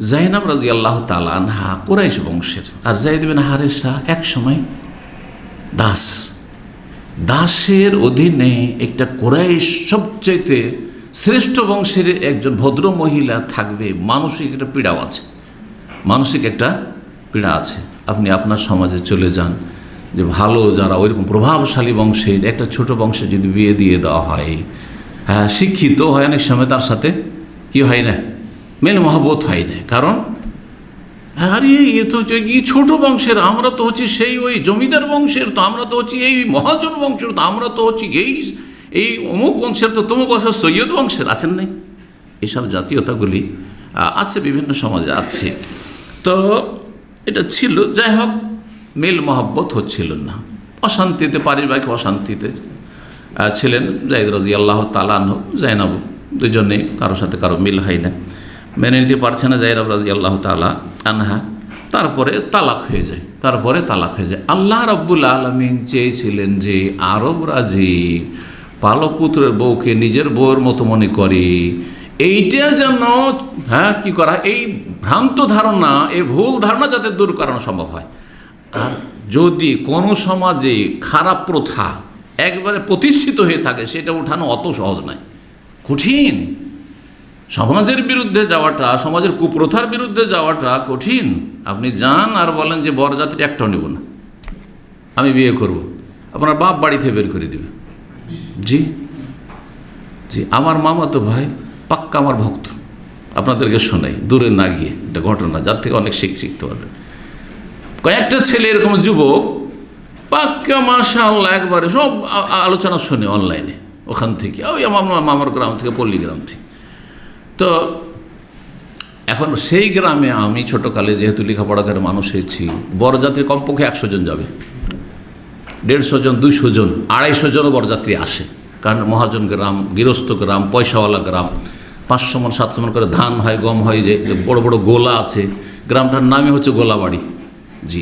যায়েনব রাদিয়াল্লাহু তাআলা আনহা, কুরাইশ বংশের। আর যায়েদ বিন হারেসা এক সময় দাসের অধীনে একটা কুরাইশ সবচাইতে শ্রেষ্ঠ বংশের একজন ভদ্র মহিলা থাকবে, মানসিক একটা পীড়াও আছে, মানসিক একটা পীড়া আছে। আপনি আপনার সমাজে চলে যান, যে ভালো যারা ওইরকম প্রভাবশালী বংশের একটা ছোট বংশে যদি বিয়ে দিয়ে দেওয়া হয়, হ্যাঁ শিক্ষিত হয়, অনেক সময় তার সাথে কি হয় না, মেল মহব্বত হয় না। কারণ আরে এ তো এই ছোট বংশের, আমরা তো হচ্ছি সেই ওই জমিদার বংশের, তো আমরা তো হচ্ছি এই মহাজন বংশের, তো আমরা তো হচ্ছি এই অমুক বংশের, তো তমুক বংশের, সৈয়দ বংশের আছেন নাই। এইসব জাতীয়তাগুলি আছে, বিভিন্ন সমাজে আছে। তো এটা ছিল, যাই হোক মেল মহব্বত হচ্ছিল না, অশান্তিতে, পারিবারিক অশান্তিতে ছিলেন যায়েদ রাদিয়াল্লাহু তাআলা আনহু, যায়েনব, দুজনে কারোর সাথে কারো মিল হয় না, মেনে নিতে পারছে না যায়েনব রাদিয়াল্লাহু তাআলা আনহা। তারপরে তালাক হয়ে যায়। আল্লাহ রাব্বুল আলামিন চেয়েছিলেন যে আরবরা যে পালক পুত্রের বউকে নিজের বউয়ের মতো মনে করে, এইটা যেন কি করা, এই ভ্রান্ত ধারণা, এই ভুল ধারণা যাতে দূর করানো সম্ভব হয়। আর যদি কোনো সমাজে খারাপ প্রথা একবারে প্রতিষ্ঠিত হয়ে থাকে, সেটা উঠানো অত সহজ নয়, কঠিন। সমাজের বিরুদ্ধে যাওয়াটা, সমাজের কুপ্রথার বিরুদ্ধে যাওয়াটা কঠিন। আপনি যান আর বলেন যে বরযাত্রী একটাও নেব না, আমি বিয়ে করব, আপনার বাপ বাড়ি থেকে বের করে দেবে। জি, আমার মামা তো ভাই পাক্কা আমার ভক্ত, আপনাদেরকে শোনাই, দূরে না গিয়ে একটা ঘটনা, যার থেকে অনেক শিখতে পারবেন। কয়েকটা ছেলে এরকম যুবক পাক্কা মাশাআল্লাহ, একবারে সব আলোচনা শুনে অনলাইনে, ওখান থেকে ওই আমার মামার গ্রাম থেকে, পল্লী গ্রাম থেকে। তো এখন সেই গ্রামে আমি ছোটোকালে যেহেতু লেখাপড়া করে মানুষ হয়েছি, বরযাত্রী কমপক্ষে 100 জন যাবে, 150 জন, 200 জন, 250 জনও বরযাত্রী আসে। কারণ মহাজন গ্রাম, গৃহস্থ গ্রাম, পয়সাওয়ালা গ্রাম, 500 মণ 700 মণ করে ধান হয়, গম হয়, যে বড় বড় গোলা আছে, গ্রামটার নামই হচ্ছে গোলাবাড়ি। জি,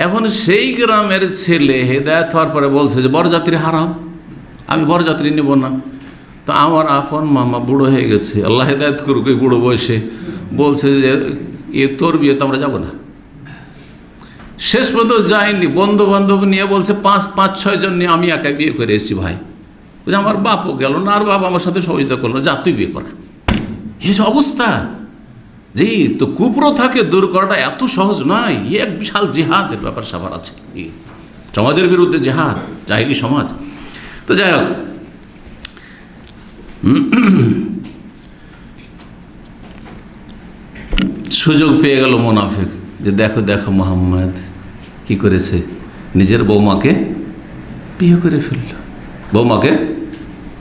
এখন সেই গ্রামের ছেলে হেদায়েত হওয়ার পরে বলছে যে বরযাত্রী হারাম, আমি বরযাত্রী নেব না। তো আমার আপন মামা বুড়ো হয়ে গেছে, আল্লাহ হেদায়েত করুক, এই বুড়ো বয়সে বলছে যে তোর বিয়ে তো আমরা যাবো না। শেষ পর্যন্ত যায়নি, বন্ধু বান্ধব নিয়ে বলছে 5-6 জন নিয়ে আমি একা বিয়ে করে এসেছি ভাই। বলছে আমার বাপও গেল না, আর বাপ আমার সাথে সহযোগিতা করলো না, যা তুই বিয়ে কর। এই অবস্থা জি। তো কুপ্রথাকে দূর করাটা এত সহজ নয়, এক বিশাল জিহাদের ব্যাপার স্যাপার আছে, সমাজের বিরুদ্ধে জিহাদ, জাহিলি সমাজ। তো যাই হোক, সুযোগ পেয়ে গেল মুনাফিক যে দেখো দেখো মুহাম্মদ কি করেছে, নিজের বৌমাকে বিয়ে করে ফেলল। বৌমাকে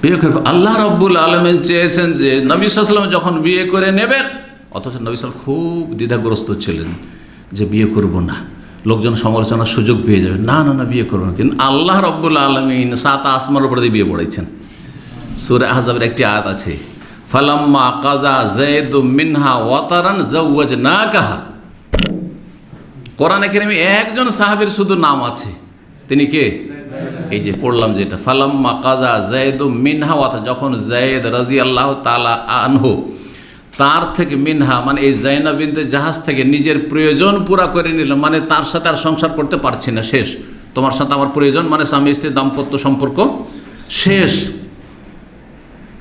বিয়ে করে, আল্লাহ রাব্বুল আলামিন চেয়েছেন যে নবী সাল্লাল্লাহু আলাইহি ওয়াসাল্লাম যখন বিয়ে করে নেবেন, অথচ নবী সাল্লাল্লাহু খুব দ্বিধাগ্রস্ত ছিলেন যে বিয়ে করব না, লোকজন সমালোচনার সুযোগ পেয়ে যাবে, না না না বিয়ে করবো না। কিন্তু আল্লাহ রাব্বুল আলামিন 7 আসমানের উপরে দিয়ে বিয়ে পড়াইছেন। সূরা আহজাবের একটি আয়াত আছে, ফালাম্মা কাযা যায়দু মিনহা ওয়াতারান যাওয়াজনাকাহা। কোরআনে কারিমে একজন সাহাবীর শুধু নাম আছে, তিনি কে? এই যে পড়লাম যেটা, ফালাম্মা কাযা যায়দু মিনহা ওয়াতারান, যখন যায়েদ রাদিয়াল্লাহু তাআলা আনহু তার থেকে, মিনহা মানে এই যায়নাব বিনতে জাহাজ থেকে নিজের প্রয়োজন পুরা করে নিল, মানে তার সাথে আর সংসার করতে পারছি না, শেষ, তোমার সাথে আমার প্রয়োজন, মানে স্বামী স্ত্রীর দাম্পত্য সম্পর্ক শেষ।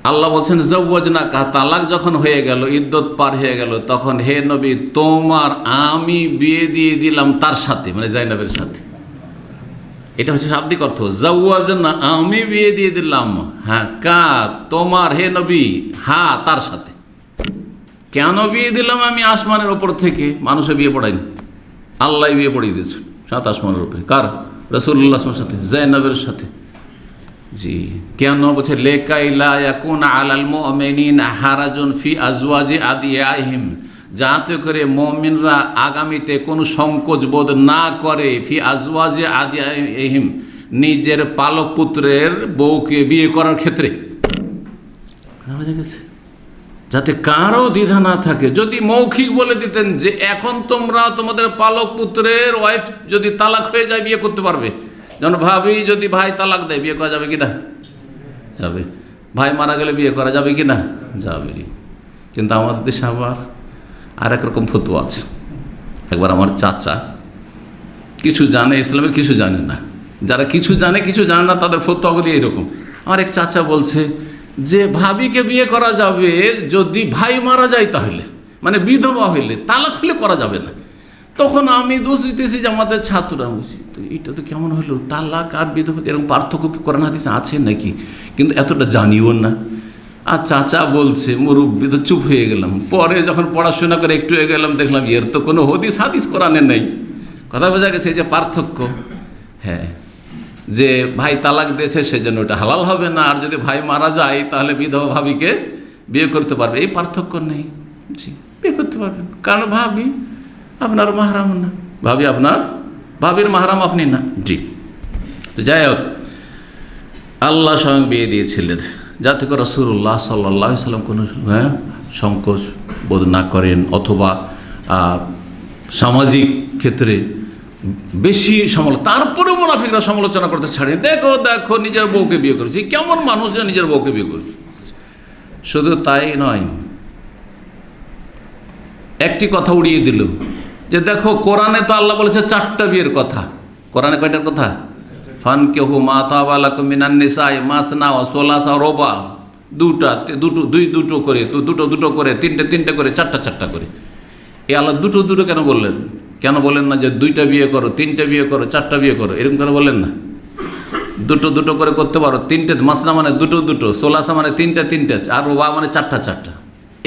আল্লাহ বলছেন যাওয়াজনাকা, তালাক যখন হয়ে গেল, ইদ্যত পার হয়ে গেল, তখন হে নবী তোমার আমি বিয়ে দিয়ে দিলাম তার সাথে, মানে যায়নাবের সাথে। এটা হচ্ছে শাব্দিক অর্থ, যাওয়াজনা আমি বিয়ে দিয়ে দিলাম, হ্যাঁ কার? তোমার হে নবী, হ্যাঁ তার সাথে। কেন বিয়ে দিলাম আমি? আসমানের ওপর থেকে, মানুষে বিয়ে পড়ায়নি, আল্লাহ বিয়ে পড়িয়ে দিয়েছে 7 আসমানের উপরে। কার? রাসূলুল্লাহ সাথে, যায়নাবের সাথে। জি, কেন? বলছে লেকাইলা ইয়াকুনা আলাল মুমিনিনা হারাজুন ফি আজওয়াজি আদিয়াহিম, যাতে করে মুমিনরা আগামীতে কোনো সংকোচ বোধ না করে, ফি আজওয়াজি আদিয়াহিম, নিজের পালক পুত্রের বউকে বিয়ে করার ক্ষেত্রে, বুঝা গেছে, যাতে কারো দ্বিধা না থাকে। যদি মৌখিক বলে দিতেন যে এখন তোমরা তোমাদের পালক পুত্রের ওয়াইফ যদি তালাক হয়ে যায় বিয়ে করতে পারবে, যেন ভাবি যদি ভাই তালাক দেয় বিয়ে করা যাবে কি না? যাবে। ভাই মারা গেলে বিয়ে করা যাবে কি না? যাবে। কিন্তু আমাদের দেশে আবার আর এক রকম ফতোয়া আছে। একবার আমার চাচা, কিছু জানে ইসলামে, কিছু জানে না, যারা কিছু জানে কিছু জানে না তাদের ফতোয়াগুলি এইরকম। আমার এক চাচা বলছে যে ভাবিকে বিয়ে করা যাবে যদি ভাই মারা যায়, তাহলে মানে বিধবা হইলে, তালাক হইলে করা যাবে না। তখন আমি দোষ দিতেছি যে আমাদের ছাত্ররা, বুঝি তো এটা তো কেমন হলো, তালাক আর বিধবা এরকম পার্থক্য কি কোরআন হাদিসে আছে নাকি? কিন্তু এতটা জানিও না। আর চাচা বলছে, মুরব্বি, তো চুপ হয়ে গেলাম। পরে যখন পড়াশোনা করে একটু হয়ে গেলাম, দেখলাম এর তো কোনো হাদিস কোরআনে নেই। কথা বোঝা গেছে, এই যে পার্থক্য, হ্যাঁ, যে ভাই তালাক দিয়েছে সেজন্য ওটা হালাল হবে না, আর যদি ভাই মারা যায় তাহলে বিধবা ভাবিকে বিয়ে করতে পারবে, এই পার্থক্য নেই। জি, বিয়ে করতে পারবেন, কারণ ভাবি আপনার মাহরাম না, ভাবি আপনার, ভাবির মাহরাম আপনি না। জি, তো যাই হোক, আল্লাহ স্বয়ং বিয়ে দিয়েছিলেন যাতে করে রাসূলুল্লাহ সাল্লাল্লাহু আলাইহি ওয়াসাল্লাম কোনো সংকোচ বোধ না করেন, অথবা সামাজিক ক্ষেত্রে বেশি তারপরেও মুনাফিকরা সমালোচনা করতে ছাড়ে, দেখো দেখো নিজের বউকে বিয়ে করেছি, কেমন মানুষ যে নিজের বউকে বিয়ে করেছে। শুধু তাই নয়, একটি কথা উড়িয়ে দিল যে দেখো কোরআনে তো আল্লাহ বলেছে 4টা বিয়ের কথা। কোরআনে কয়টার কথা? ফানকিহু মা তাবা লাকুম মিনান নিসাই মাসনা ওয়া সুলাসা ওয়া রুবা, দুটো করে, দুটো করে, তিনটে করে, 4টা করে। এই আল্লাহ দুটো কেন বললেন? কেন বলেন না যে 2টা বিয়ে করো, 3টে বিয়ে করো, 4টা বিয়ে করো? এরকম কেন বললেন না? দুটো করে করতে পারো, 3টে, মাসনা মানে দুটো, সোলাসা মানে 3টে, আর রুবা মানে 4টা।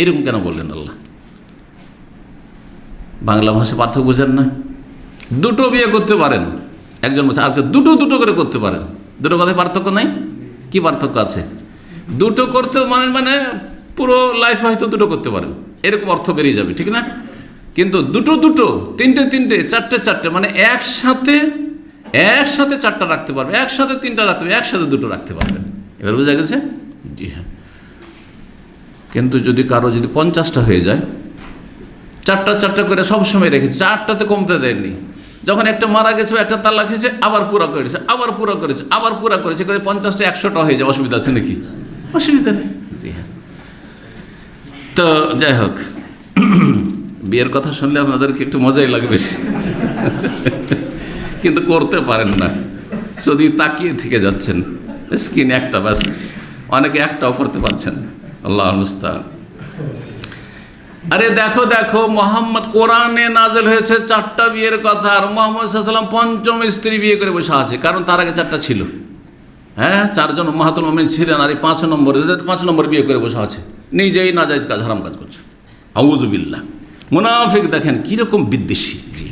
এরকম কেন বললেন আল্লাহ? বাংলা ভাষা পার্থক্য বুঝেন না? 2টো বিয়ে করতে পারেন, একজন বলছে, আর দুটো করে করতে পারেন। দুটো কথায় পার্থক্য নাই? কি পার্থক্য আছে? 2টো করতে মানে পুরো লাইফ হয়তো 2টো করতে পারেন, এরকম অর্থ বেরিয়ে যাবে, ঠিক না? কিন্তু দুটো, 3টে, 4টে, মানে একসাথে 4টা রাখতে পারবে, একসাথে 3টা রাখতে পারবে, একসাথে 2টো রাখতে পারবেন। এবার বোঝা গেছে? জি হ্যাঁ। কিন্তু যদি কারো 50টা হয়ে যায়, 4টা করে সবসময় রেখেছে, 4টাতে কমতে দেয়নি। যখন একটা মারা গেছে, একটা তালাক হয়েছে, আবার পুরা করেছে, আবার পুরা করেছে করে 50টা 100টা হয়ে যায়, অসুবিধা আছে নাকি? অসুবিধা নেই। জি হ্যাঁ। তো যাই হোক, বিয়ের কথা শুনলে আপনাদেরকে একটু মজাই লাগবে, কিন্তু করতে পারেন না, যদি তাকিয়ে থেকে যাচ্ছেন। স্কিন একটা, ব্যাস, অনেকে একটাও করতে পারছেন। আল্লাহুল মুস্তাআন। আরে দেখো দেখো, মোহাম্মদ, কোরআনে নাযিল হয়েছে 4টা বিয়ের কথা, আর মুহাম্মদ সাল্লাল্লাহু আলাইহি ওয়াসাল্লাম 5ম স্ত্রী বিয়ে করে বসে আছে, কারণ তার আগে 4টা ছিল। হ্যাঁ, 4 জন উম্মাহাতুল মুমিনিন ছিলেন, আর এই 5 নম্বর বিয়ে করে বসে আছে, নিজেই নাজায়েজ কাজ, হারাম কাজ করছে। আউযু বিল্লাহ। মুনাফিক দেখেন কিরকম বিদ্বেষী, জি,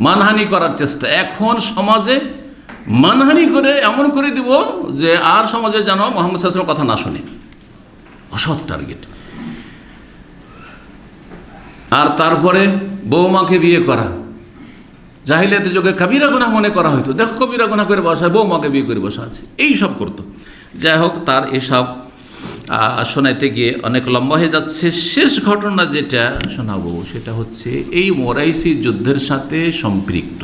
মানহানি করার চেষ্টা। এখন সমাজে মানহানি করে এমন করে দিব যে আর সমাজে যেন মুহাম্মদ সাল্লাল্লাহু আলাইহি ওয়াসাল্লামের কথা না শোনে। অসৎ টার্গেট। আর তারপরে বৌমাকে বিয়ে করা, জাহিলিয়াতের যুগে কবিরা গুনাহ মনে করা হতো। দেখো, কবিরা গুনাহ করে বসা, বৌমাকে বিয়ে করে বসা আছে, এই সব করতো। যাই হোক, তার এসব শোনাইতে গিয়ে অনেক লম্বা হয়ে যাচ্ছে। শেষ ঘটনা যেটা শোনাবো সেটা হচ্ছে এই মোরাইসি যুদ্ধের সাথে সম্পৃক্ত।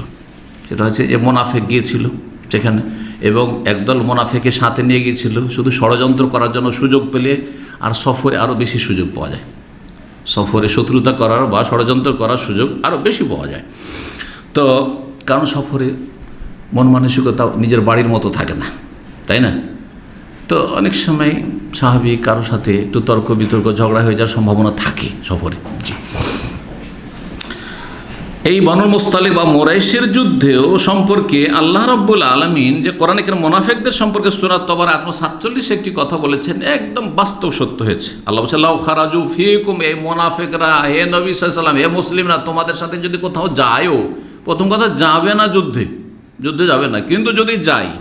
সেটা হচ্ছে যে মোনাফেক গিয়েছিল সেখানে, এবং একদল মোনাফেকের সাথে নিয়ে গিয়েছিল শুধু ষড়যন্ত্র করার জন্য। সুযোগ পেলে আর সফরে আরও বেশি সুযোগ পাওয়া যায়, সফরে শত্রুতা করার বা ষড়যন্ত্র করার সুযোগ আরও বেশি পাওয়া যায়। তো কারণ সফরে মন মানসিকতা নিজের বাড়ির মতো থাকে না, তাই না? তো অনেক সময় স্বাভাবিক কারোর সাথে একটু তর্ক বিতর্ক, ঝগড়া হয়ে যাওয়ার সম্ভাবনা থাকে সফরে। জি, এই বনুল মুস্তালিক বা মোরাইশের যুদ্ধেও সম্পর্কে আল্লাহ রাব্বুল আলামিন যে কোরআনে কারীম মুনাফিকদের সম্পর্কে সূরা তবার 47 একটি কথা বলেছেন, একদম বাস্তব সত্য হয়েছে। আল্লাহ বলেছেন, লাউ খারাজু ফীকুম, এই মুনাফিকরা, হে নবী সাল্লাল্লাহু আলাইহি ওয়াসাল্লাম, হে মুসলিমরা, তোমাদের সাথে যদি কোথাও যায়ও, প্রথম কথা যাবে না যুদ্ধে যাবে না, কিন্তু যদি যায়,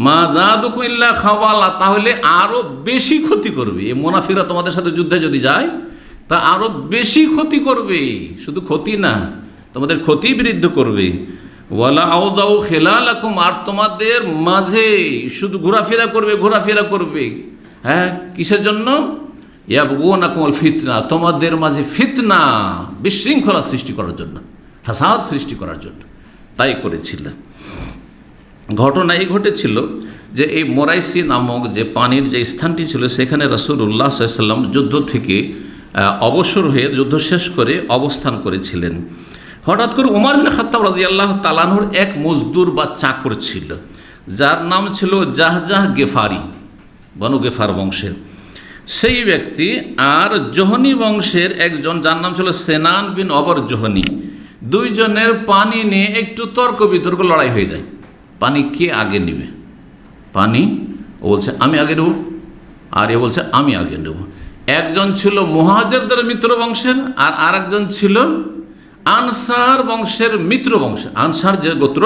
মা যাদুকুম ইল্লা খাওয়ালা, তাহলে আরও বেশি ক্ষতি করবে। এই মুনাফিকরা তোমাদের সাথে যুদ্ধে যদি যায় তা আরও বেশি ক্ষতি করবে, শুধু ক্ষতি না, তোমাদের ক্ষতি বৃদ্ধি করবে। ওয়ালা আউযাউ খিলালাকুম, আর তোমাদের মাঝে শুধু ঘোরাফেরা করবে। হ্যাঁ, কিসের জন্য? ইয়াবগুনাকুমুল ফিতনা, তোমাদের মাঝে ফিতনা, বিশৃঙ্খলা সৃষ্টি করার জন্য, ফাসাদ সৃষ্টি করার জন্য তাই করেছিল। ঘটনা এই ঘটেছিল যে এই মোরাইসি নামক যে পানির যে স্থানটি ছিল, সেখানে রাসূলুল্লাহ সাল্লাল্লাহু আলাইহি ওয়াসাল্লাম যুদ্ধ থেকে অবসর হয়ে যুদ্ধ শেষ করে অবস্থান করেছিলেন। হঠাৎ করে উমর ইবনে খাত্তাব রাদিয়াল্লাহু তাআলা আনহুর এক মজদুর বা চাকর ছিল, যার নাম ছিল জাহজাহ গেফারি, বনু গেফার বংশের সেই ব্যক্তি, আর জোহনী বংশের একজন যার নাম ছিল সেনান বিন অবর জোহনী। দুইজনের পানি নিয়ে একটু তর্ক বিতর্ক, লড়াই হয়ে যায়। পানি কে আগে নেবে? পানি ও বলছে আমি আগে নেব, আর এ বলছে আমি আগে নেব। একজন ছিল মুহাজিরদের মিত্র বংশের, আর আরেকজন ছিল আনসার বংশের মিত্র বংশের। আনসার যে গোত্র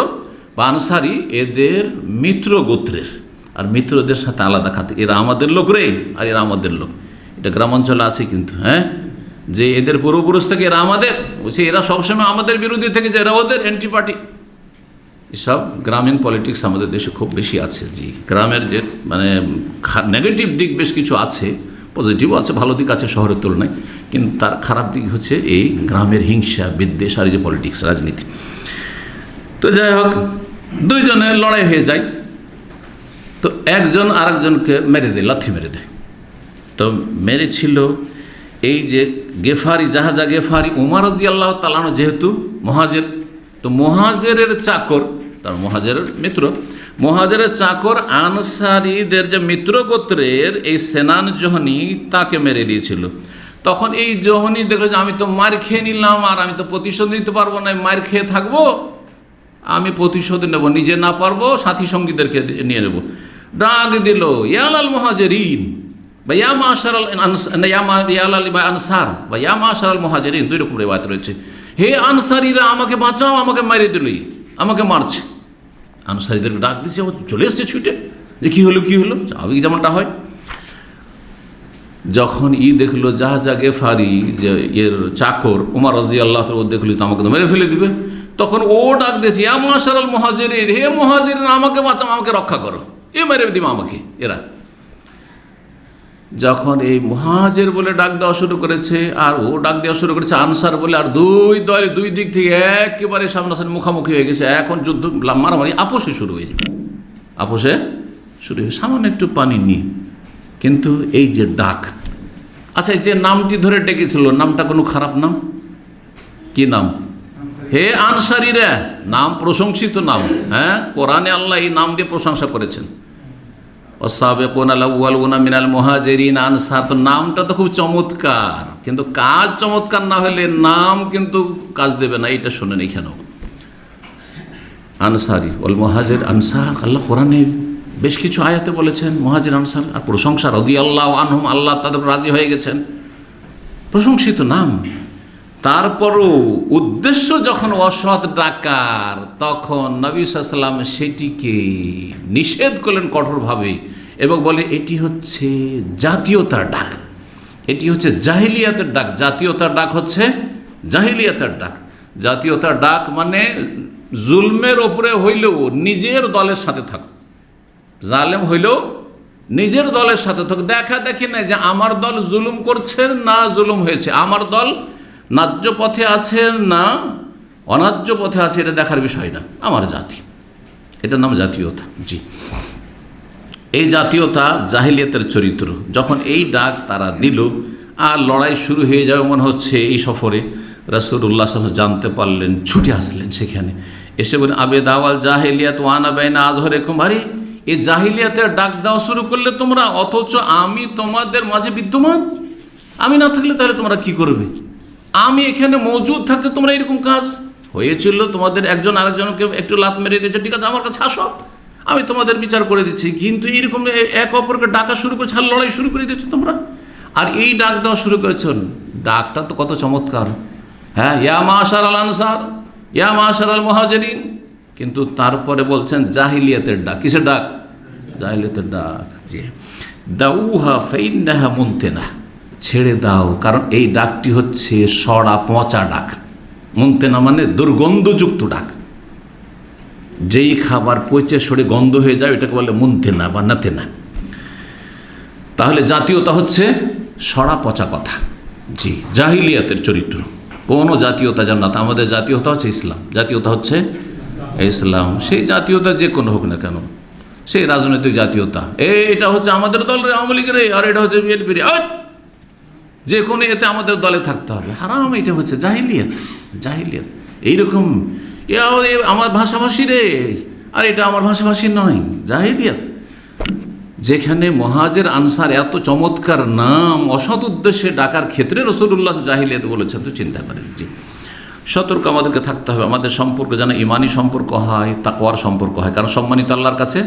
বা আনসারি, এদের মিত্র গোত্রের, আর মিত্রদের সাথে আলাদা খাতে, এরা আমাদের লোক রে, আর এরা আমাদের লোক। এটা গ্রামাঞ্চলে আছে কিন্তু, হ্যাঁ, যে এদের পূর্বপুরুষ থেকে এরা আমাদের, বলছে এরা সবসময় আমাদের বিরোধী থেকে যে এরা ওদের অ্যান্টি পার্টি। এসব গ্রামীণ পলিটিক্স আমাদের দেশে খুব বেশি আছে। জি, গ্রামের যে মানে নেগেটিভ দিক বেশ কিছু আছে, পজিটিভও আছে, ভালো দিক আছে শহরের তুলনায়, কিন্তু তার খারাপ দিক হচ্ছে এই গ্রামের হিংসা, বিদ্বেষ, আর এই যে পলিটিক্স, রাজনীতি। তো যাই হোক, দুইজনের লড়াই হয়ে যায়। তো একজন আরেকজনকে মেরে দেয়, লাথি মেরে দেয়। তো মেরেছিল এই যে গেফারি, জাহাজা গেফারি, উমর রাদিয়াল্লাহু তাআলা আনহু যেহেতু মুহাজির, তো মুহাজিরের চাকর, তার মুহাজিরের মিত্র, মুহাজিরের চাকর আনসারীদের যে মিত্র গোত্রের এই সেনান জোহনী, তাকে মেরে দিয়েছিল। তখন এই জোহনী দেখলো যে আমি তো মার খেয়ে নিলাম, আর আমি তো প্রতিশোধ নিতে পারবো না, মার খেয়ে থাকবো, আমি প্রতিশোধ নেব, নিজে না পারবো সাথী সঙ্গীদেরকে নিয়ে নেব। ডাক দিল, ইয়ালাল মুহাজিরিন বা ইয়া মাশারাল আনসার বা ইয়া মাশারাল মুহাজিরিন, দুই রকম রিওয়ায়াত রয়েছে। হে আনসারীরা, আমাকে বাঁচাও, আমাকে মেরে দিলই, আমাকে মারছে। আনসারীদেরকে ডাক দিচ্ছে, চলে এসছে ছুটে, যে কী হলো স্বাভাবিক যেমনটা হয়। যখন দেখলো জাহজা গেফারি, যে এর চাকর উমর রাদিয়াল্লাহু তাআলা, দেখলি তো আমাকে তো মেরে ফেলে দিবে, তখন ও ডাক দিয়েছে, ইয়া মাশারাল মুহাজিরিন, হে মুহাজিরিন, আমাকে বাঁচাও, আমাকে রক্ষা করো, এ মেরে দিবে আমাকে এরা। যখন এই মুহাজির বলে ডাক দেওয়া শুরু করেছে, আর ও ডাক দেওয়া শুরু করেছে আনসার বলে, আর দুই দিক থেকে একেবারে সামনাসামনি মুখামুখি হয়ে গেছে। এখন যুদ্ধ, মারামারি, আপোষে শুরু হয়ে যাবে, সামান্য একটু পানি নিয়ে কিন্তু এই যে ডাক, আচ্ছা এই যে নামটি ধরে ডেকেছিল, নামটা কোনো খারাপ নাম? কি নাম? হে আনসারীরা, নাম প্রশংসিত নাম। হ্যাঁ, কোরআনে আল্লাহ এই নাম দিয়ে প্রশংসা করেছেন, ওয়াসাবিকুনা আল-আউওয়ালুনা মিনাল মুহাজিরিন আনসার। তো নামটা তো খুব চমৎকার, কিন্তু কাজ চমৎকার না হলে নাম কিন্তু কাজ দেবে না। এইটা শোনেন এখানেও, আনসারি ওয়াল মুহাজির আনসার, আল্লাহ কোরআনে বেশ কিছু আয়াতে বলেছেন মুহাজির আনসার, আর প্রশংসা রাদিয়াল্লাহু আনহুম, আল্লাহ তাদের রাজি হয়ে গেছেন, প্রশংসিত নাম। তারপরও উদ্দেশ্য যখন অসৎ ডাকার, তখন নবী সাল্লাল্লাহু আলাইহি ওয়াসাল্লাম সেটিকে নিষেধ করলেন কঠোরভাবে এবং বলে এটি হচ্ছে জাতীয়তার ডাক, এটি হচ্ছে জাহিলিয়াতের ডাক। জাতীয়তার ডাক হচ্ছে জাহিলিয়াতের ডাক। জাতীয়তার ডাক মানে জুলমের ওপরে হইলেও নিজের দলের সাথে থাকো, জালেম হইলেও নিজের দলের সাথে থাকো। দেখা দেখি না যে আমার দল জুলুম করছে না জুলুম হয়েছে, আমার দল ন্যায্য পথে আছে না অন্যায্য পথে আছে, এটা দেখার বিষয় না। আমার জাতি, এটার নাম জাতীয়তা। জি, এই জাতীয়তা জাহিলিয়াতের চরিত্র। যখন এই ডাক তারা দিল আর লড়াই শুরু হয়ে যাবে মনে হচ্ছে, এই সফরে রাসূলুল্লাহ সাল্লাল্লাহু আলাইহি ওয়াসাল্লাম জানতে পারলেন, ছুটে আসলেন সেখানে, এসে বলেন আবে দাওয়াল জাহিলিয়াত ওয়ানা বাইনা আযহরিকুম। আরে এই জাহিলিয়াতের ডাক দেওয়া শুরু করলে তোমরা, অথচ আমি তোমাদের মাঝে বিদ্যমান। আমি না থাকলে তাহলে তোমরা কি করবে? আমি এখানে মজুদ থাকতে তোমরা এরকম কাজ হয়েছিল, তোমাদের একজন আরেকজনকে একটু লাত মেরে দিয়েছে, ঠিক আছে আমার কাছে আসো, আমি তোমাদের বিচার করে দিচ্ছি। কিন্তু এইরকম এক অপরকে ডাকা শুরু করেছে, আর লড়াই শুরু করে দিচ্ছ তোমরা, আর এই ডাক দেওয়া শুরু করেছ। ডাকটা তো কত চমৎকার। হ্যাঁ, ইয়া মাশার আল আনসার, ইয়া মাশার আল মুহাজিরিন। কিন্তু তারপরে বলছেন জাহিলিয়াতের ডাক। কিসের ডাক? জাহিলিয়াতের ডাক। জি, দাউহা ফাইন্নাহা মুনতিনা, ছেড়ে দাও, কারণ এই ডাকটি হচ্ছে সড়া পচা ডাক। মুনতিনা মানে দুর্গন্ধযুক্ত ডাক। যেই খাবার পচে সরে গন্ধ হয়ে যায় এটাকে বলে মুনতিনা বা নাতেনা। তাহলে জাতীয়তা হচ্ছে সড়া পচা কথা। জি, জাহিলিয়াতের চরিত্র। কোনো জাতীয়তা যেন না। আমাদের জাতীয়তা হচ্ছে ইসলাম, জাতীয়তা হচ্ছে ইসলাম। সেই জাতীয়তা যে কোনো হোক না কেন, সেই রাজনৈতিক জাতীয়তা, এটা হচ্ছে আমাদের দলের আওয়ামী লীগের, আর এটা হচ্ছে বিএনপির, যে কোনো এতে আমাদের দলে থাকতে হবে, হারাম। এটা হচ্ছে জাহিলিয়াত। জাহিলিয়াত এইরকম, আমার ভাষাভাষী রে, আর এটা আমার ভাষাভাষী নয়, জাহিলিয়াত। যেখানে মুহাজির আনসার এত চমৎকার নাম অসৎ উদ্দেশ্যে ডাকার ক্ষেত্রে রাসূলুল্লাহ জাহিলিয়াত বলেছেন, তো চিন্তা করেন। জি, সতর্ক আমাদেরকে থাকতে হবে। আমাদের সম্পর্ক যেন ইমানি সম্পর্ক হয়, তাকওয়ার সম্পর্ক হয়, কারণ সম্মানিত আল্লাহর কাছে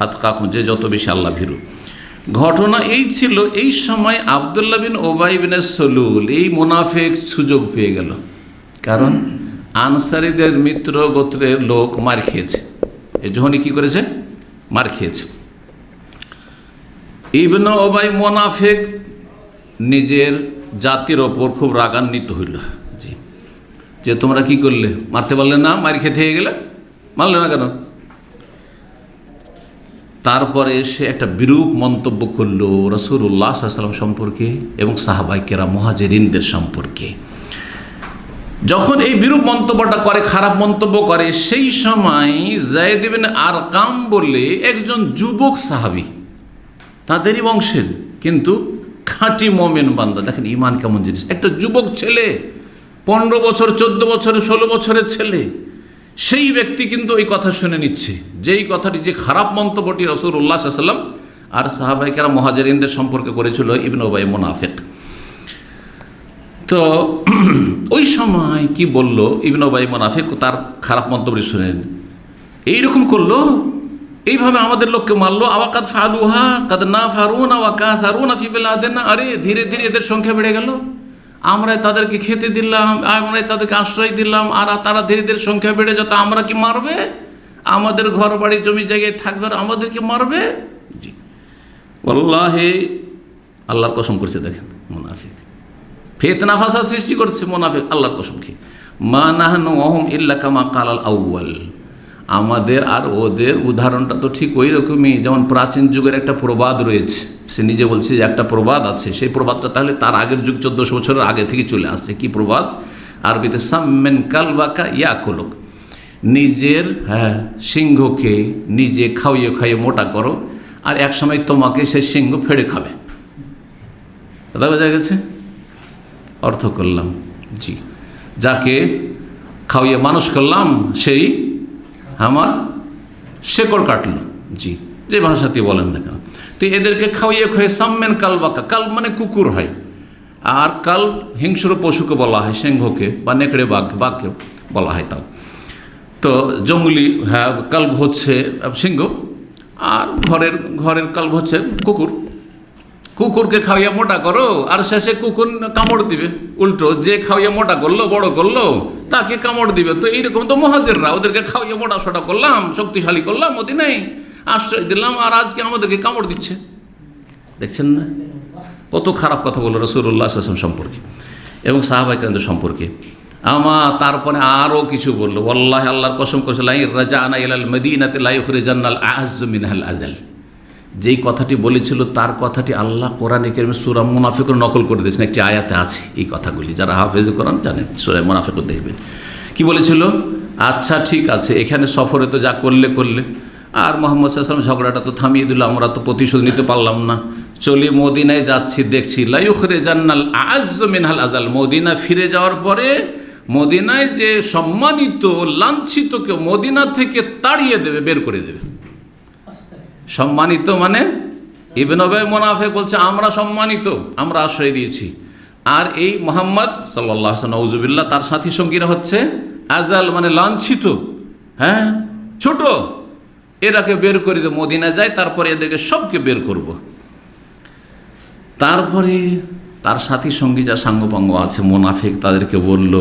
আতকাকুম, যে যত বেশি আল্লাহ ভীরু। ঘটনা এই ছিল, এই সময় আব্দুল্লাহ বিন উবাই বিন সলুল, এই মুনাফিক সুযোগ পেয়ে গেল। কারণ আনসারীদের মিত্র গোত্রের লোক মার খেয়েছে, এই যখনই কী করেছে, মার খেয়েছে। ইবনে উবাই মুনাফিক নিজের জাতির ওপর খুব রাগান্বিত হইল। জি, যে তোমরা কি করলে, মারতে পারলে না, মার খেতে হয়ে গেলে, মারলে না কেন? তারপরে সে একটা বিরূপ মন্তব্য করলো রাসূলুল্লাহ সাল্লাল্লাহু আলাইহি ওয়াসাল্লাম সম্পর্কে এবং সাহাবায়ে কেরাম মুহাজিরিনদের সম্পর্কে। যখন এই বিরূপ মন্তব্যটা করে, খারাপ মন্তব্য করে, সেই সময় যায়েদ ইবনে আরকাম বলে একজন যুবক সাহাবী, তাদেরই বংশের, কিন্তু খাঁটি মুমিন বান্দা। দেখেন ঈমান কেমন জিনিস। একটা যুবক ছেলে, 15 বছর, 14 বছরের, 16 বছরের ছেলে, সেই ব্যক্তি কিন্তু এই কথা শুনে নিচ্ছে, যেই কথাটি, যে খারাপ মন্তব্যটি রাসূলুল্লাহ সাল্লাল্লাহু আলাইহি ওয়াসাল্লাম আর সাহাবায়ে কেরাম মুহাজিরিনদের সম্পর্কে করেছিল ইবনে উবাই মুনাফিক। তো ওই সময় কি বলল ইবনে উবাই মুনাফিক, তার খারাপ মন্তব্য শুনেন, এইরকম করলো, এইভাবে আমাদের লোককে মারলো। আওয়াকাদ ফালুহা কাদ না ফারুনা ওয়া কাসারুনা ফি বিলাদিনা। আরে ধীরে ধীরে এদের সংখ্যা বেড়ে গেল, আমরাই তাদেরকে খেতে দিলাম, আমরাই তাদেরকে আশ্রয় দিলাম, আর তারা ধীরে ধীরে সংখ্যা বেড়ে যেত। আমরা কি মারবে? আমাদের ঘর বাড়ি জমি জায়গায় থাকবে আর আমাদেরকে মারবে? জি, ওয়াল্লাহি, আল্লাহর কসম করছে। দেখেন মুনাফিক ফিতনা ফাসাদ সৃষ্টি করছে, মুনাফিক আল্লাহর কসম খেয়ে। মা নাহনু ওয়াহুম ইল্লা কামা কালাল আউয়াল। আমাদের আর ওদের উদাহরণটা তো ঠিক ওই রকমই, যেমন প্রাচীন যুগের একটা প্রবাদ রয়েছে, সে নিজে বলছে যে একটা প্রবাদ আছে, সেই প্রবাদটা তাহলে তার আগের যুগ 1400 বছরের আগে থেকে চলে আসছে। কি প্রবাদ? আরবিতে সাম্মেন কালবাকা ইয়াকুলুক, নিজের সিংহকে নিজে খাইয়ে খাইয়ে মোটা করো, আর এক সময় তোমাকে সেই সিংহ ফেড়ে খাবে। কথা বোঝা গেছে? অর্থ করলাম, জি, যাকে খাওয়িয়ে মানুষ করলাম সেই আমার শেকড় কাটলো, জি, যে ভাষাতে বলেন না কেন। তো এদেরকে খাওয়িয়ে খাইয়ে সাম্মেন কালবাকা, কাল মানে কুকুর হয়, আর কাল হিংস্র পশুকে বলা হয়, সিংহকে বা নেকড়ে বাঘকে বলা হয় তাও। তো জঙ্গলি, হ্যাঁ, কাল্ব হচ্ছে সিংহ, আর ঘরের কাল্ব হচ্ছে কুকুর। কুকুরকে খাওয়িয়ে মোটা করো আর শেষে কুকুর কামড় দিবে, উল্টো যে খাওয়িয়ে মোটা করলো বড় করলো তাকে কামড় দিবে। তো এইরকম তো মুহাজিররা, ওদেরকে খাওয়িয়ে মোটা সোটা করলাম, শক্তিশালী করলাম, মদিনায় আশ্রয় দিলাম, আর আজকে আমাদেরকে কামড় দিচ্ছে। দেখছেন না কত খারাপ কথা বলল রাসূলুল্লাহ সাল্লাল্লাহু আলাইহি ওয়াসাল্লাম সম্পর্কে এবং সাহাবায়ে কেরামদের সম্পর্কে। তারপরে আরও কিছু বললো, ওয়াল্লাহি আল্লাহর কসম করেছে, লা রাজানা ইলাল মদিনাতি লা ইখরিজান্নাল আ'আজ্জু মিনহাল আযাল। যেই কথাটি বলেছিল তার কথাটি আল্লাহ কোরআনে কারিমে সূরা মুনাফিকুন নকল করে দিয়েছেন। একটি আয়াতে আছে এই কথাগুলি, যারা হাফেজ কোরআন জানেন সূরা মুনাফিকুন দেখবেন কি বলেছিল। আচ্ছা ঠিক আছে, এখানে সফরে তো যা করলে, আর মুহাম্মদ সাল্লাল্লাহু আলাইহি ওয়াসাল্লাম ঝগড়াটা তো থামিয়ে দিল, আমরা তো প্রতিশোধ নিতে পারলাম না, চলি মদিনায় যাচ্ছি, দেখছি লা ইখরিজান্নাল আ'আজ্জু মিনহাল আযাল। মদিনা ফিরে যাওয়ার পরে মদিনায় যে সম্মানিত লাঞ্ছিতকে মদিনা থেকে তাড়িয়ে দেবে, বের করে দেবে। সম্মানিত মানে ইবনে উবাই মুনাফিক বলছে আমরা সম্মানিত, আমরা আশ্রয় দিয়েছি, আর এই মুহাম্মদ সাল্লাল্লাহু আলাইহি ওয়াসাল্লাম নাউযুবিল্লাহ তার সাথী সঙ্গীরা হচ্ছে আজাল মানে লাঞ্ছিত, হ্যাঁ, ছোট, এরাকে বের করে দেব। মদিনা যায়, তারপরে এদেরকে সবকে বের করব। তারপরে তার সাথী সঙ্গী যা সাঙ্গপাঙ্গ আছে মুনাফিক, তাদেরকে বলল,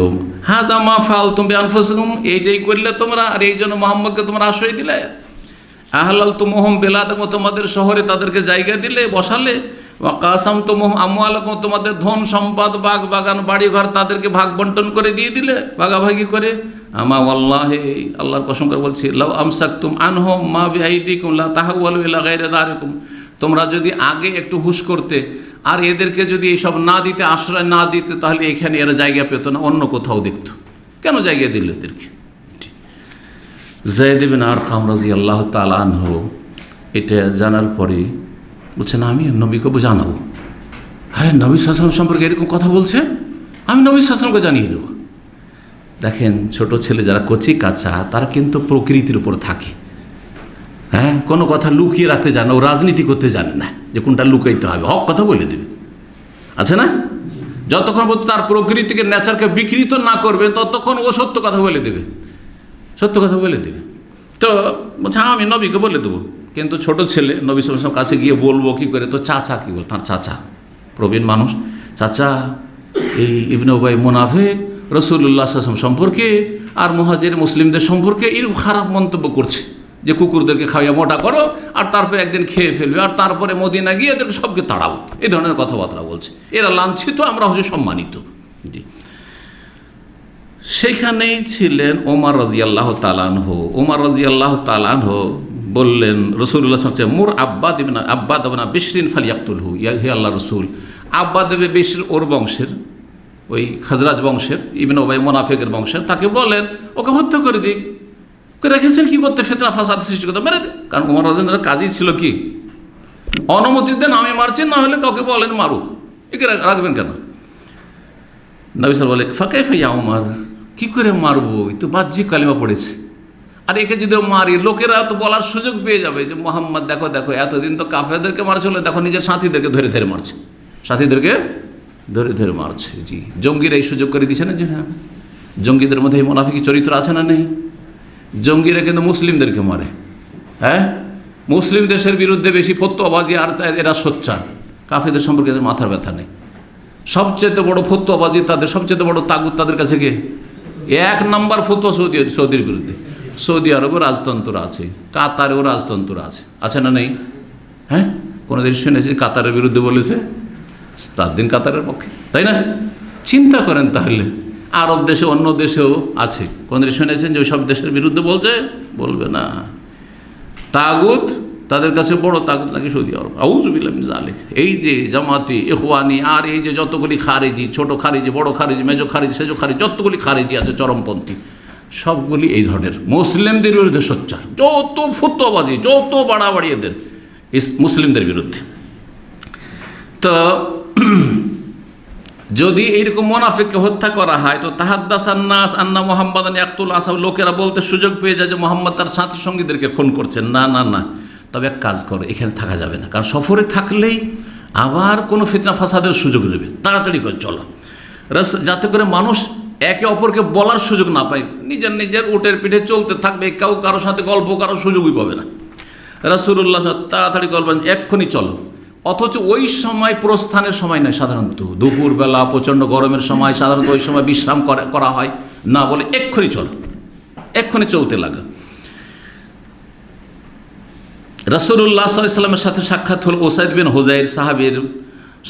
হাযা মা ফাআলতুম বিআনফুসিকুম, এইটাই করলে তোমরা, আর এই জন্য মুহাম্মদকে তোমরা আশ্রয় দিলে। আহলালতুমুহুম বিলাদাকুম, তোমাদের শহরে তাদেরকে জায়গা দিলে, বসালে। ওয়া কাসামতুমুহুম আমওয়ালাকুম, তোমাদের ধন সম্পদ বাগ বাগান বাড়িঘর তাদেরকে ভাগ বন্টন করে দিয়ে দিলে, ভাগাভাগি করে। আমা ওয়াল্লাহি, আল্লাহর কসম করে বলছি, লাউ আমসাকতুম আনহুম মা বিআইদিকুম লা তাহাওয়ালু ইলা গায়রি দারিকুম, তোমরা যদি আগে একটু হুঁশ করতে আর এদেরকে যদি এইসব না দিতে, আশ্রয় না দিতে, তাহলে এখানে এরা জায়গা পেত না, অন্য কোথাও দেখতো। কেন জায়গা দিল এদেরকে? যায়েদ ইবনে আরকাম রাদিয়াল্লাহু তাআলা আনহু এটা জানার পরে বলছেন, আমি নবীকে জানাবো। হ্যাঁ, নবী সাল্লাল্লাহু আলাইহি ওয়াসাল্লাম সম্পর্কে এরকম কথা বলছে, আমি নবী সাল্লাল্লাহু আলাইহি ওয়াসাল্লামকে জানিয়ে দেবো। দেখেন, ছোট ছেলে যারা কচি কাঁচা, তারা কিন্তু প্রকৃতির উপর থাকে, হ্যাঁ, কোনো কথা লুকিয়ে রাখতে জানে না, ও রাজনীতি করতে জানে না যে কোনটা লুকাইতে হবে, হক কথা বলে দেবে, আছে না? যতক্ষণ পর্যন্ত তার প্রকৃতিকে, নেচারকে বিকৃত না করবে, ততক্ষণ ও সত্য কথা বলে দেবে, সত্য কথা বলে দেবে। তো বলছে আমি নবীকে বলে দেবো, কিন্তু ছোট ছেলে নবী সাল্লাল্লাহু আলাইহি ওয়াসাল্লাম কাছে গিয়ে বলবো কি করে? তো চাচা কি বল, তার চাচা প্রবীণ মানুষ, চাচা এই ইবনে উবাই মুনাফিক রাসূলুল্লাহ সাল্লাল্লাহু আলাইহি ওয়াসাল্লাম সম্পর্কে আর মুহাজির মুসলিমদের সম্পর্কে এরকম খারাপ মন্তব্য করছে, যে কুকুরদেরকে খাওয়াইয়া মোটা করো আর তারপরে একদিন খেয়ে ফেলবে, আর তারপরে মদিনা গিয়ে এদেরকে সবকে তাড়াবো, এই ধরনের কথাবার্তা বলছে। এরা লাঞ্ছিত, আমরা হচ্ছে সম্মানিত। জি, সেখানেই ছিলেন ওমর রাদিয়াল্লাহু তাআলা আনহু। ওমর রাদিয়াল্লাহু তাআলা আনহু বললেন, রাসূলুল্লাহ সাল্লাল্লাহু আলাইহি ওয়াসাল্লাম, মুর আব্বাদ ইবনে বিশরিন ফালিয়াকতুলহু, হে আল্লাহ রাসূল, আব্বাদ ইবনে বিশর ওর বংশের, ওই খাজরাজ বংশের, ইবনে উবাই মুনাফিকের বংশের, তাকে বলেন ওকে হত্যা করে দিক। রেখেছেন কি করতে? ফিতনা ফাসাদ সৃষ্টি করতে, মেরে দিন। কারণ ওমর রাদিয়াল্লাহু কাজই ছিল কি, অনুমতি দেন আমি মারছি, না হলে কাউকে বলেন মারুক, একে রাখবেন কেন? নবী সাল্লাল্লাহু আলাইহি ওয়াসাল্লাম বলে, ফাকাইফা ইয়া উমর, কী করে মারবো? এই তো বাহ্যিক কালিমা পড়েছে, আর একে যদি মারি লোকেরা তো বলার সুযোগ পেয়ে যাবে যে মুহাম্মদ দেখো দেখো, এতদিন তো কাফেরদেরকে মারছিল, দেখো নিজের সাথীদেরকে ধরে ধরে মারছে, সাথীদেরকে ধরে ধরে মারছে। জি, জঙ্গিরা এই সুযোগ করে দিচ্ছে না, যে হ্যাঁ, জঙ্গিদের মধ্যে এই মুনাফিকি চরিত্র আছে না নেই? জঙ্গিরা কিন্তু মুসলিমদেরকে মারে, হ্যাঁ, মুসলিম দেশের বিরুদ্ধে বেশি ফতোয়াবাজি, আর এরা সোচ্চার, কাফেরদের সম্পর্কে এদের মাথার ব্যথা নেই। সবচেয়ে বড় ফতোয়াবাজি তাদের, সবচেয়ে বড় তাগুত তাদের কাছে কে? এক নম্বর ফতোয়া সৌদির বিরুদ্ধে। সৌদি আরবেও রাজতন্ত্র আছে, কাতারেও রাজতন্ত্র আছে, আছে না নেই? হ্যাঁ, কোনোদিন শুনেছি কাতারের বিরুদ্ধে বলেছে? রাত দিন কাতারের পক্ষে, তাই না? চিন্তা করেন তাহলে, আরব দেশে অন্য দেশেও আছে, কোনোদিন শুনেছেন যে ওই সব দেশের বিরুদ্ধে বলছে? বলবে না। তাগুত তাদের কাছে বড় তাগুত নাকি সৌদি আরব। আউযু বিল্লাহি মিন যালিক। এই যে জামাতি, ইখওয়ানি, আর এই যে যতগুলি খারেজি, ছোট খারেজি, বড় খারেজি, মেজো খারেজি, সেজো খারেজি, যতগুলি খারেজি আছে চরমপন্থী, সবগুলি এই ধরনের মুসলিমদের বিরুদ্ধে সোচ্চার। যত ফতোয়াবাজি, যত বাড়াবাড়ি এদের, মুসলিমদের বিরুদ্ধে। তো যদি এইরকম মুনাফিককে হত্যা করা হয় তো তাহাদ্দাসান নাস আন্না মুহাম্মাদান ইয়াকতুল আসাব, লোকেরা বলতে সুযোগ পেয়ে যায় যে মোহাম্মদ তার সাথী সঙ্গীদেরকে খুন করছেন। না না না, তবে এক কাজ করো, এখানে থাকা যাবে না, কারণ সফরে থাকলেই আবার কোনো ফিতনা ফাসাদের সুযোগ নেবে, তাড়াতাড়ি করে চলো, যাতে করে মানুষ একে অপরকে বলার সুযোগ না পায়, নিজের নিজের উটের পিঠে চলতে থাকবে, কেউ কারোর সাথে গল্প করার সুযোগই পাবে না। রাসূলুল্লাহ তাড়াতাড়ি বলবেন এক্ষুনি চলো, অথচ ওই সময় প্রস্থানের সময় নয়, সাধারণত দুপুরবেলা প্রচণ্ড গরমের সময়, সাধারণত ওই সময় বিশ্রাম করা হয় না, বলে এক্ষুনি চলো, এক্ষুনি চলতে লাগে। রাসূলুল্লাহ সাল্লাল্লাহু আলাইহি ওয়াসাল্লামের সাথে সাক্ষাৎ হল উসাইদ বিন হুযাইর সাহাবীর,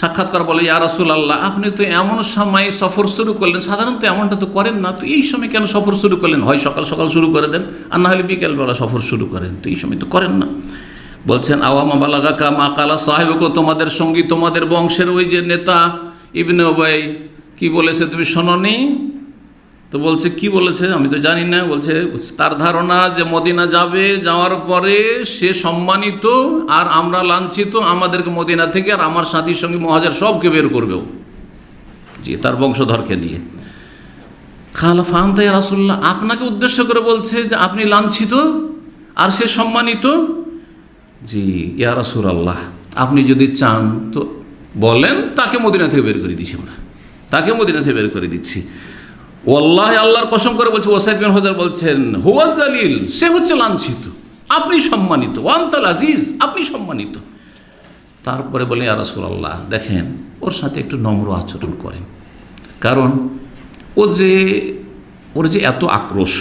সাক্ষাৎ করা বলে ইয়া রাসূলুল্লাহ, আপনি তো এমন সময় সফর শুরু করলেন, সাধারণত এমনটা তো করেন না, তো এই সময় কেন সফর শুরু করলেন? হয় সকাল সকাল শুরু করে দেন, আর না হলে বিকেলবেলা সফর শুরু করেন, তো এই সময় তো করেন না। বলছেন আওয়ামা বালাগাকা মা কালা সাহেবকে, তোমাদের সঙ্গী তোমাদের বংশের ওই যে নেতা ইবনে উবাই কি বলেছে তুমি শোনোনি? তো বলছে কি বলেছে আমি তো জানি না। বলছে তার ধারণা যে মদিনা যাবে, যাওয়ার পরে সে সম্মানিত আর আমরা লাঞ্ছিত, আমাদেরকে মদিনা থেকে আর আমার সাথীর সঙ্গে মুহাজির সবকে বের করবেও, জি তার বংশধরকে নিয়ে। খালা ফাহামতা ইয়া রাসূলুল্লাহ, আপনাকে উদ্দেশ্য করে বলছে যে আপনি লাঞ্ছিত আর সে সম্মানিত? জি ইয়া রাসূলুল্লাহ, আপনি যদি চান তো বলেন, তাকে মদিনা থেকে বের করে দিচ্ছি, আমরা তাকে মদিনা থেকে বের করে দিচ্ছি। ওয়াল্লাহি, আল্লাহর কসম করে বলছে, ওসাইদ বিন হুযাইর বলছেন হুয়া যালিল, সে হচ্ছে লাঞ্ছিত, আপনি সম্মানিত, ওয়ান্তাল আজিজ, আপনি সম্মানিত। তারপরে বলে ইয়া রাসূলুল্লাহ, দেখেন ওর সাথে একটু নম্র আচরণ করেন, কারণ ওর যে এত আক্রোশ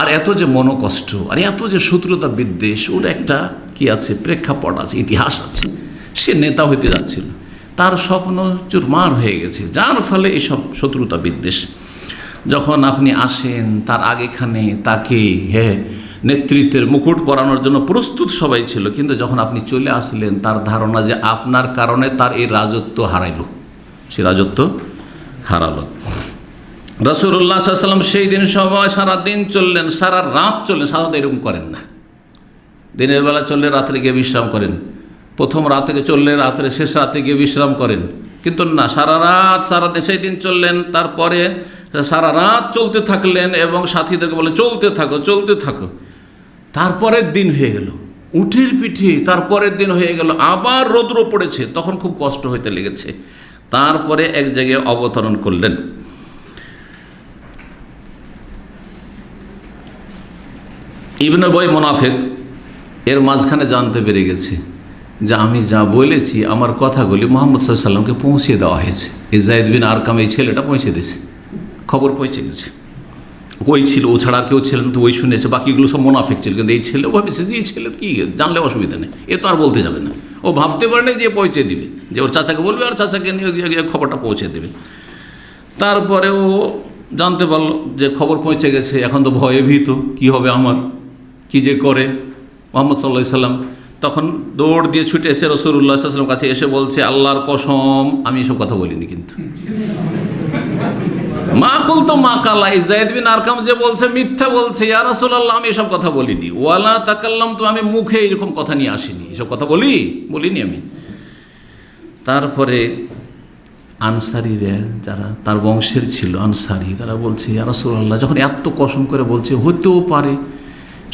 আর এত যে মনোকষ্ট আর এত যে শত্রুতা বিদ্বেষ, ওর একটা কি আছে, প্রেক্ষাপট আছে, ইতিহাস আছে। সে নেতা হইতে যাচ্ছিল, তার স্বপ্ন চুরমার হয়ে গেছে, যার ফলে এইসব শত্রুতা বিদ্বেষ। যখন আপনি আসেন তার আগেখানে তাকে নেতৃত্বের মুকুট পরানোর জন্য প্রস্তুত সবাই ছিল, কিন্তু যখন আপনি চলে আসলেন তার ধারণা যে আপনার কারণে তার এই রাজত্ব হারাইল, সে রাজত্ব হারালো। রাসূলুল্লাহ সাল্লাল্লাহু আলাইহি ওয়াসাল্লাম সেই দিন সবাই সারা দিন চললেন, সারা রাত চললেন। সাধারণত এরকম করেন না, দিনের বেলা চললে রাত্রে গিয়ে বিশ্রাম করেন, প্রথম রাত থেকে চললে রাত্রে শেষ রাতে গিয়ে বিশ্রাম করেন, কিন্তু না, সারা রাত সেই দিন চললেন। তারপরে সারা রাত চলতে থাকলেন এবং সাথীদেরকে বলে চলতে থাকো চলতে থাকো। তারপরের দিন হয়ে গেল, উটের পিঠে তারপরের দিন হয়ে গেল, আবার রৌদ্র পড়েছে, তখন খুব কষ্ট হইতে লেগেছে। তারপরে এক জায়গায় অবতরণ করলেন। ইবনে উবাই মুনাফিক এর মাঝখানে জানতে পেরে গেছে যে আমি যা বলেছি, আমার কথাগুলি মুহাম্মদ সাল্লাল্লাহু আলাইহি ওয়াসাল্লামকে পৌঁছে দেওয়া হয়েছে। এই যায়েদ বিন আরকাম এই ছেলেটা পৌঁছে দিয়েছে, খবর পৌঁছে গেছে। ওই ছিল, ও ছাড়া আর কেউ ছিলেন, তো ওই শুনেছে, বাকিগুলো সব মুনাফিক ছিল। কিন্তু এই ছেলে ভাবেছে যে এই ছেলে কি জানলে অসুবিধা নেই, এ তো আর বলতে যাবে না। ও ভাবতে পারে না যে পৌঁছে দিবে, যে ওর চাচাকে বলবে আর চাচাকে নিয়ে খবরটা পৌঁছে দেবে। তারপরে ও জানতে পারলো যে খবর পৌঁছে গেছে, এখন তো ভয়ে ভীত, কি হবে আমার, কি যে করে। মুহাম্মদ সাল্লাল্লাহু আলাইহি ওয়াসাল্লাম তখন দৌড় দিয়ে ছুটে এসে রাসূলুল্লাহ সাল্লাল্লাহু আলাইহি ওয়াসাল্লাম কাছে এসে বলছে, আল্লাহর কসম আমি এসব কথা বলিনি, কিন্তু মা কুলতু মা কালা, এই যায়েদ বিন আরকাম যে বলছে মিথ্যা বলছে, ইয়া রাসূলুল্লাহ আমি এসব কথা বলিনি। ওয়ালা তাকাল্লামতু, আমি মুখে এরকম কথা নিয়ে আসিনি, এসব কথা বলিনি আমি। তারপরে আনসারীরা যারা তার বংশের ছিল, আনসারী, তারা বলছে ইয়া রাসূলুল্লাহ, যখন এত কসম করে বলছে, হতেও পারে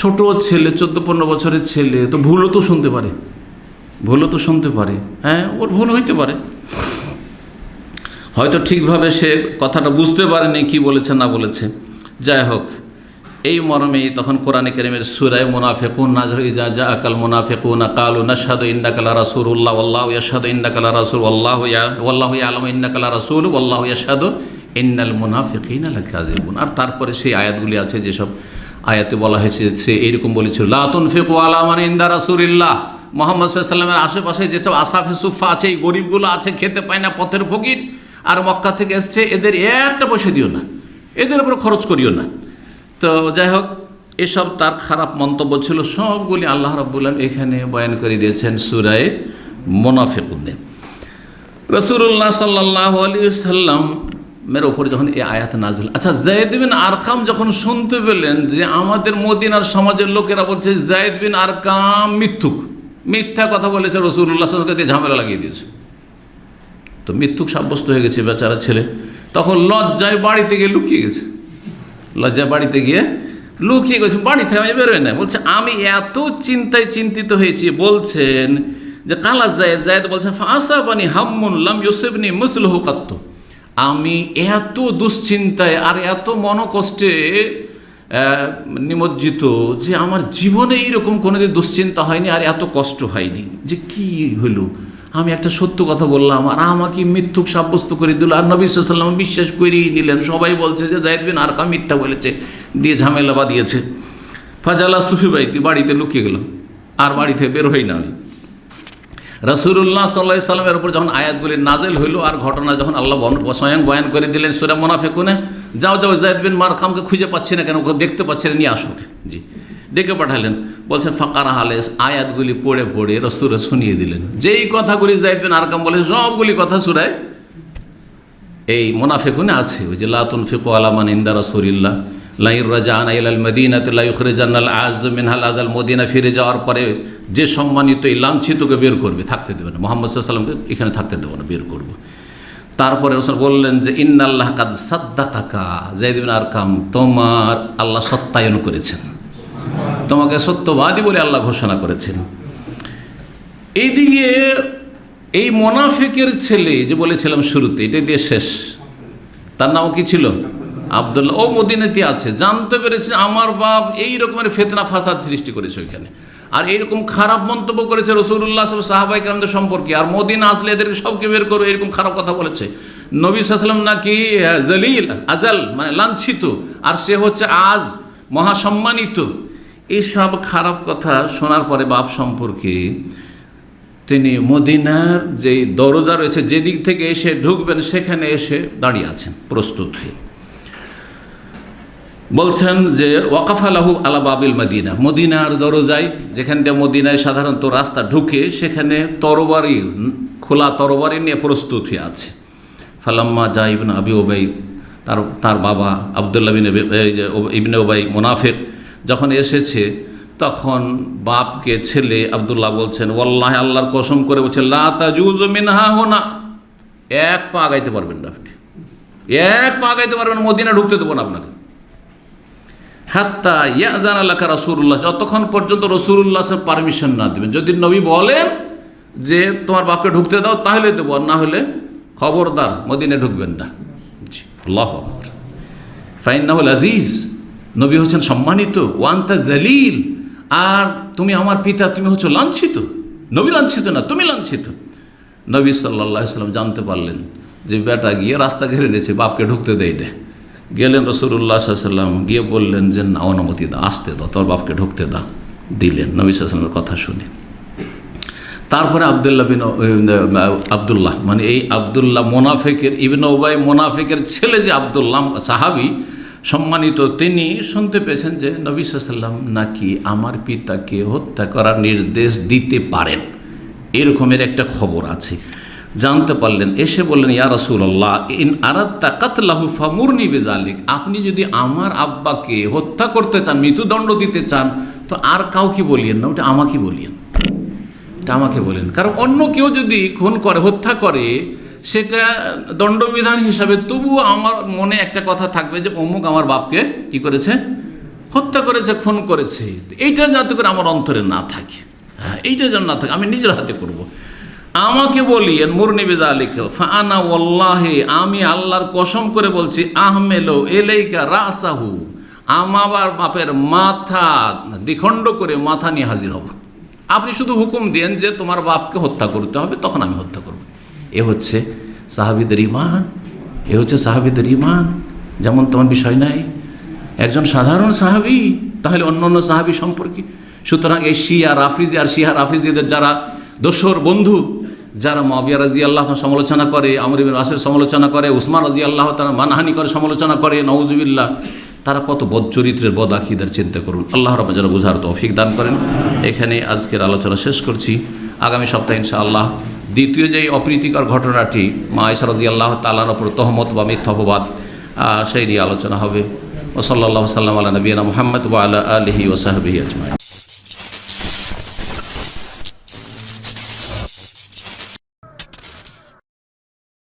ছোট ছেলে, 14-15 বছরের ছেলে, তো ভুলও তো শুনতে পারে, হ্যাঁ ওর ভুল হইতে পারে, হয়তো ঠিকভাবে সে কথাটা বুঝতে পারেনি কি বলেছে না বলেছে। যাই হোক, এই মর্মেই তখন কোরআনে কারীমের সূরা মুনাফিকুন নাযর, ইজা জাআকাল মুনাফিকুনা ক্বালু নাশহাদু ইন্নাকা লা রাসূলুল্লাহ ওয়াল্লাহু ইয়াশহাদু ইন্নাকা লা রাসূল ওয়াল্লাহু ইয়ালামু ইন্নাকা লা রাসূল ওয়াল্লাহু ইয়াশহাদু ইন্নাল মুনাফিকিনা লাকাযিবুন। আর তারপরে সেই আয়াতগুলি আছে যেসব আয়াতে বলা হয়েছে, সে এইরকম বলেছিল, লা তুনফিকু আলা মান ইনদা রাসূলিল্লাহ, মুহাম্মদ সাল্লাল্লাহু আলাইহি ওয়াসাল্লামের আশেপাশে যেসব আসাফে সুফা আছে, এই গরিবগুলো আছে, খেতে পায় না, পথের ফকির, আর মক্কা থেকে এসছে, এদের একটা পয়সা দিও না, এদের উপর খরচ করিও না। তো যাই হোক, এসব তার খারাপ মন্তব্য ছিল, সবগুলি আল্লাহ রাব্বুল আলামিন এখানে বয়ান করে দিয়েছেন সূরা মুনাফিকুনে। রাসূলুল্লাহ সাল্লাল্লাহু আলাইহি ওয়াসাল্লাম মের ওপরে যখন এই আয়াত নাজিল, আচ্ছা যায়েদ বিন আরকাম যখন শুনতে পেলেন যে আমাদের মদিনার সমাজের লোকেরা বলছে যায়েদ বিন আরকাম মিথ্যা কথা বলেছে, রাসূলুল্লাহ সাল্লাল্লাহু আলাইহি ওয়াসাল্লামকে দিয়ে ঝামেলা লাগিয়ে দিয়েছে। তো মিথ্যুক সাব্যস্ত হয়ে গেছে বেচারা ছেলে। তখন লজ্জায় বাড়িতে গিয়ে লুকিয়ে গেছে, লজ্জায় বাড়িতে গিয়ে লুকিয়ে গেছে, বাড়ি থেকে আমি বেরোয় না। বলছে আমি এত চিন্তায় চিন্তিত হয়েছি, বলছেন যে কালা জায়েদ, জায়েদ বলছেন ফাসাবানি হাম্মুন লাম ইউসিবনি মিসলুহু কাত্তু, আমি এত দুশ্চিন্তায় আর এত মনোকষ্টে নিমজ্জিত যে আমার জীবনে এইরকম কোনোদিন দুশ্চিন্তা হয়নি আর এত কষ্ট হয়নি। যে কি হইল, আমি একটা সত্য কথা বললাম আর আমাকে মিথ্যুক সাব্যস্ত করে দিল, আর নবী সাল্লাল্লাহু আলাইহি ওয়াসাল্লাম বিশ্বাস করেই নিলেন। সবাই বলছে যে যায়েদ বিন আরকাম মিথ্যা বলেছে, দিয়ে ঝামেলা বাঁধিয়েছে। ফাজালাস্তু ফি বাইতি, বাড়িতে লুকিয়ে গেল, আর বাড়ি থেকে বের হই না আমি। রাসূলুল্লাহ সাল্লাল্লাহু আলাইহি সাল্লামের উপর যখন আয়াতগুলি নাজেল হইল আর ঘটনা যখন আল্লাহ স্বয়ং বয়ান করে দিলেন সূরা মুনাফিকুনে, যাও যাও যায়েদ বিন আরকামকে খুঁজে পাচ্ছি না কেন, ওকে দেখতে পাচ্ছি না, নিয়ে আসো। জি, ডেকে পাঠালেন। বলছেন ফাকারা হালে, আয়াতগুলি পড়ে পড়ে রাসূল শুনিয়ে দিলেন। যেই কথাগুলি যায়েদ বিন আরকাম বলে সবগুলি কথা সূরায় এই মুনাফিকুনে আছে। ওই যে লা তুনফিকু আলা মান ইনদা রাসূলিল্লাহ লা ইরজানা ইলাল মদিনাতি লা ইখরিজানাল আযযু মিনহাল আযাল, মদিনা ফিরে যাওয়ার পরে যে সম্মানিত এই লাঞ্ছিতকে বের করবে, থাকতে দেবে না, মুহাম্মদ সাল্লাল্লাহু আলাইহি ওয়াসাল্লামকে এখানে থাকতে দেবে না, বের করবে। তারপরে রাসূল বললেন যে ইন্নাল্লাহ কাদ সাদ্দাকাকা, যায়েদ বিন আরকাম তোমার আল্লাহ সত্যায়ন করেছেন, তোমাকে সত্যবাদী বলে আল্লাহ ঘোষণা করেছেন। এইদিকে এই মুনাফিকের ছেলে যে বলেছিলাম শুরুতে, এটা দিয়ে শেষ, তার নাম কি ছিল? আব্দুল্লাহ। ও মদিনাতে আছে, জানতে পেরেছে আমার বাপ এই রকমের ফিতনা ফাসাদ সৃষ্টি করেছে ওইখানে, আর এইরকম খারাপ মন্তব্য করেছে রাসূলুল্লাহ সাহাবায়ে কেরামদের সম্পর্কে, আর মদিনা আসলে এদেরকে সবকে বের করো, এরকম খারাপ কথা বলেছে। নবী সাল্লাল্লাহু আলাইহি ওয়াসাল্লাম নাকি জলিল আজাল, মানে লাঞ্ছিত, আর সে হচ্ছে আজ মহাসম্মানিত। এইসব খারাপ কথা শোনার পরে বাপ সম্পর্কে তিনি মদিনার যেই দরজা রয়েছে, যেদিক থেকে এসে ঢুকবেন সেখানে এসে দাঁড়িয়ে আছেন প্রস্তুত হয়ে। বলছেন যে ওয়াকাফা লাহু আলা বাবিল মদিনা, মদিনার দরজায়, যেখান থেকে মদিনায় সাধারণত রাস্তা ঢুকে, সেখানে তরবারি, খোলা তরবারি নিয়ে প্রস্তুত হয়ে আছে। ফালাম্মা জা ইবনে আবি উবাই, তার বাবা আব্দুল্লাহ ইবনে উবাই মুনাফিক যখন এসেছে, তখন বাপকে ছেলে আব্দুল্লাহ বলছেন ওয়াল্লাহি, আল্লাহর কসম করে বলছেন লা তাজুজু মিনহা হুনা, এক পা আগাইতে পারবেন না আপনি, এক পা আগাইতে পারবেন, মদিনা ঢুকতে দেবো না আপনাকে। হাত্তা ইয়াযানা লাকা রাসূলুল্লাহ, যতক্ষণ পর্যন্ত রাসূলুল্লাহ পারমিশন না দেবেন। যদি নবী বলেন যে তোমার বাপকে ঢুকতে দাও তাহলে দেবো, আর না হলে খবরদার মদিনা ঢুকবেন না। আল্লাহু আকবার। ফাইন্নাহুল আজিজ, নবী হচ্ছেন সম্মানিত, ওয়ান্তা জালিল, আর তুমি আমার পিতা, তুমি হচ্ছে লাঞ্ছিত। নবী লাঞ্ছিত না, তুমি লাঞ্ছিত। নবী সাল্লাল্লাহু আলাইহি ওয়াসাল্লাম জানতে পারলেন যে বেটা গিয়ে রাস্তা ঘিরে নিয়েছে, বাপকে ঢুকতে দেয় না। গেলেন রাসূলুল্লাহ সাল্লাল্লাহু আলাইহি ওয়াসাল্লাম, গিয়ে বললেন যে না, অনুমতি দাও, আসতে দাও, তোর বাপকে ঢুকতে দাও। দিলেন নবী সাল্লাল্লাহু আলাইহি ওয়াসাল্লামের কথা শুনে। তারপরে আব্দুল্লাহ মানে এই আব্দুল্লাহ মুনাফিকের, ইবনে উবাই মুনাফিকের ছেলে যে আব্দুল্লাহ সাহাবী সম্মানিত, তিনি শুনতে পেয়েছেন যে নবী সাল্লাল্লাহু আলাইহি ওয়াসাল্লাম নাকি আমার পিতাকে হত্যা করার নির্দেশ দিতে পারেন, এরকমের একটা খবর আছে। জানতে পারলেন, এসে বললেন ইয়া রাসূলুল্লাহ ইন আরাদতা কাতলাহু ফামুরনি বিযালিক, আপনি যদি আমার আব্বাকে হত্যা করতে চান, মৃত্যুদণ্ড দিতে চান, তো আর কাউকে বলিয়েন না, ওটা আমাকে বলিয়েন, এটা আমাকে বলেন। কারণ অন্য কেউ যদি খুন করে, হত্যা করে, সেটা দণ্ডবিধান হিসাবে, তবুও আমার মনে একটা কথা থাকবে যে অমুক আমার বাপকে কি করেছে, হত্যা করেছে, খুন করেছে। এইটা যাতে করে আমার অন্তরে না থাকে, হ্যাঁ, এইটা যেন না থাকে, আমি নিজের হাতে করব। আমাকে বলিয়েন মুরনি বিযালিকা ফাআনা ওয়াল্লাহি, আমি আল্লাহর কসম করে বলছি, আহমেলো এলাইকা রাসাহু, আমার বাপের মাথা দ্বিখণ্ড করে মাথা নিয়ে হাজির হব। আপনি শুধু হুকুম দেন যে তোমার বাপকে হত্যা করতে হবে, তখন আমি হত্যা করব। এ হচ্ছে সাহাবীদের ঈমান, এ হচ্ছে সাহাবীদের ঈমান। যেমন তোমার বিষয় নাই, একজন সাধারণ সাহাবী, তাহলে অন্য অন্য সাহাবী সম্পর্কে। সুতরাং এই শিয়া রাফিজি আর শিয়া রাফিজিদের যারা দোসর বন্ধু, যারা মুআবিয়া রাদিয়াল্লাহু আনহু সমালোচনা করে, আমর ইবনে আসের সমালোচনা করে, উসমান রাদিয়াল্লাহু তাআলা মানহানি করে সমালোচনা করে, নাউজুবিল্লাহ, তারা কত বদ চরিত্রের, বদ আকীদার, চিন্তা করুন। আল্লাহ রাব্বুল যেন বুঝার তৌফিক দান করেন। এখানে আজকের আলোচনা শেষ করছি। আগামী সপ্তাহে ইনশাআল্লাহ দ্বিতীয় যে অপ্রীতিকর ঘটনাটি, মা আয়েশা রাদিয়াল্লাহু তাআলার উপর তহমত বা মিথ্যা অপবাদ, সেই নিয়ে আলোচনা হবে। ওয়া সাল্লাল্লাহু সাল্লাম আলা নবিয়িনা মুহাম্মদ ওয়া আলা আলিহি ওয়া সাহবিহি আজমাইন।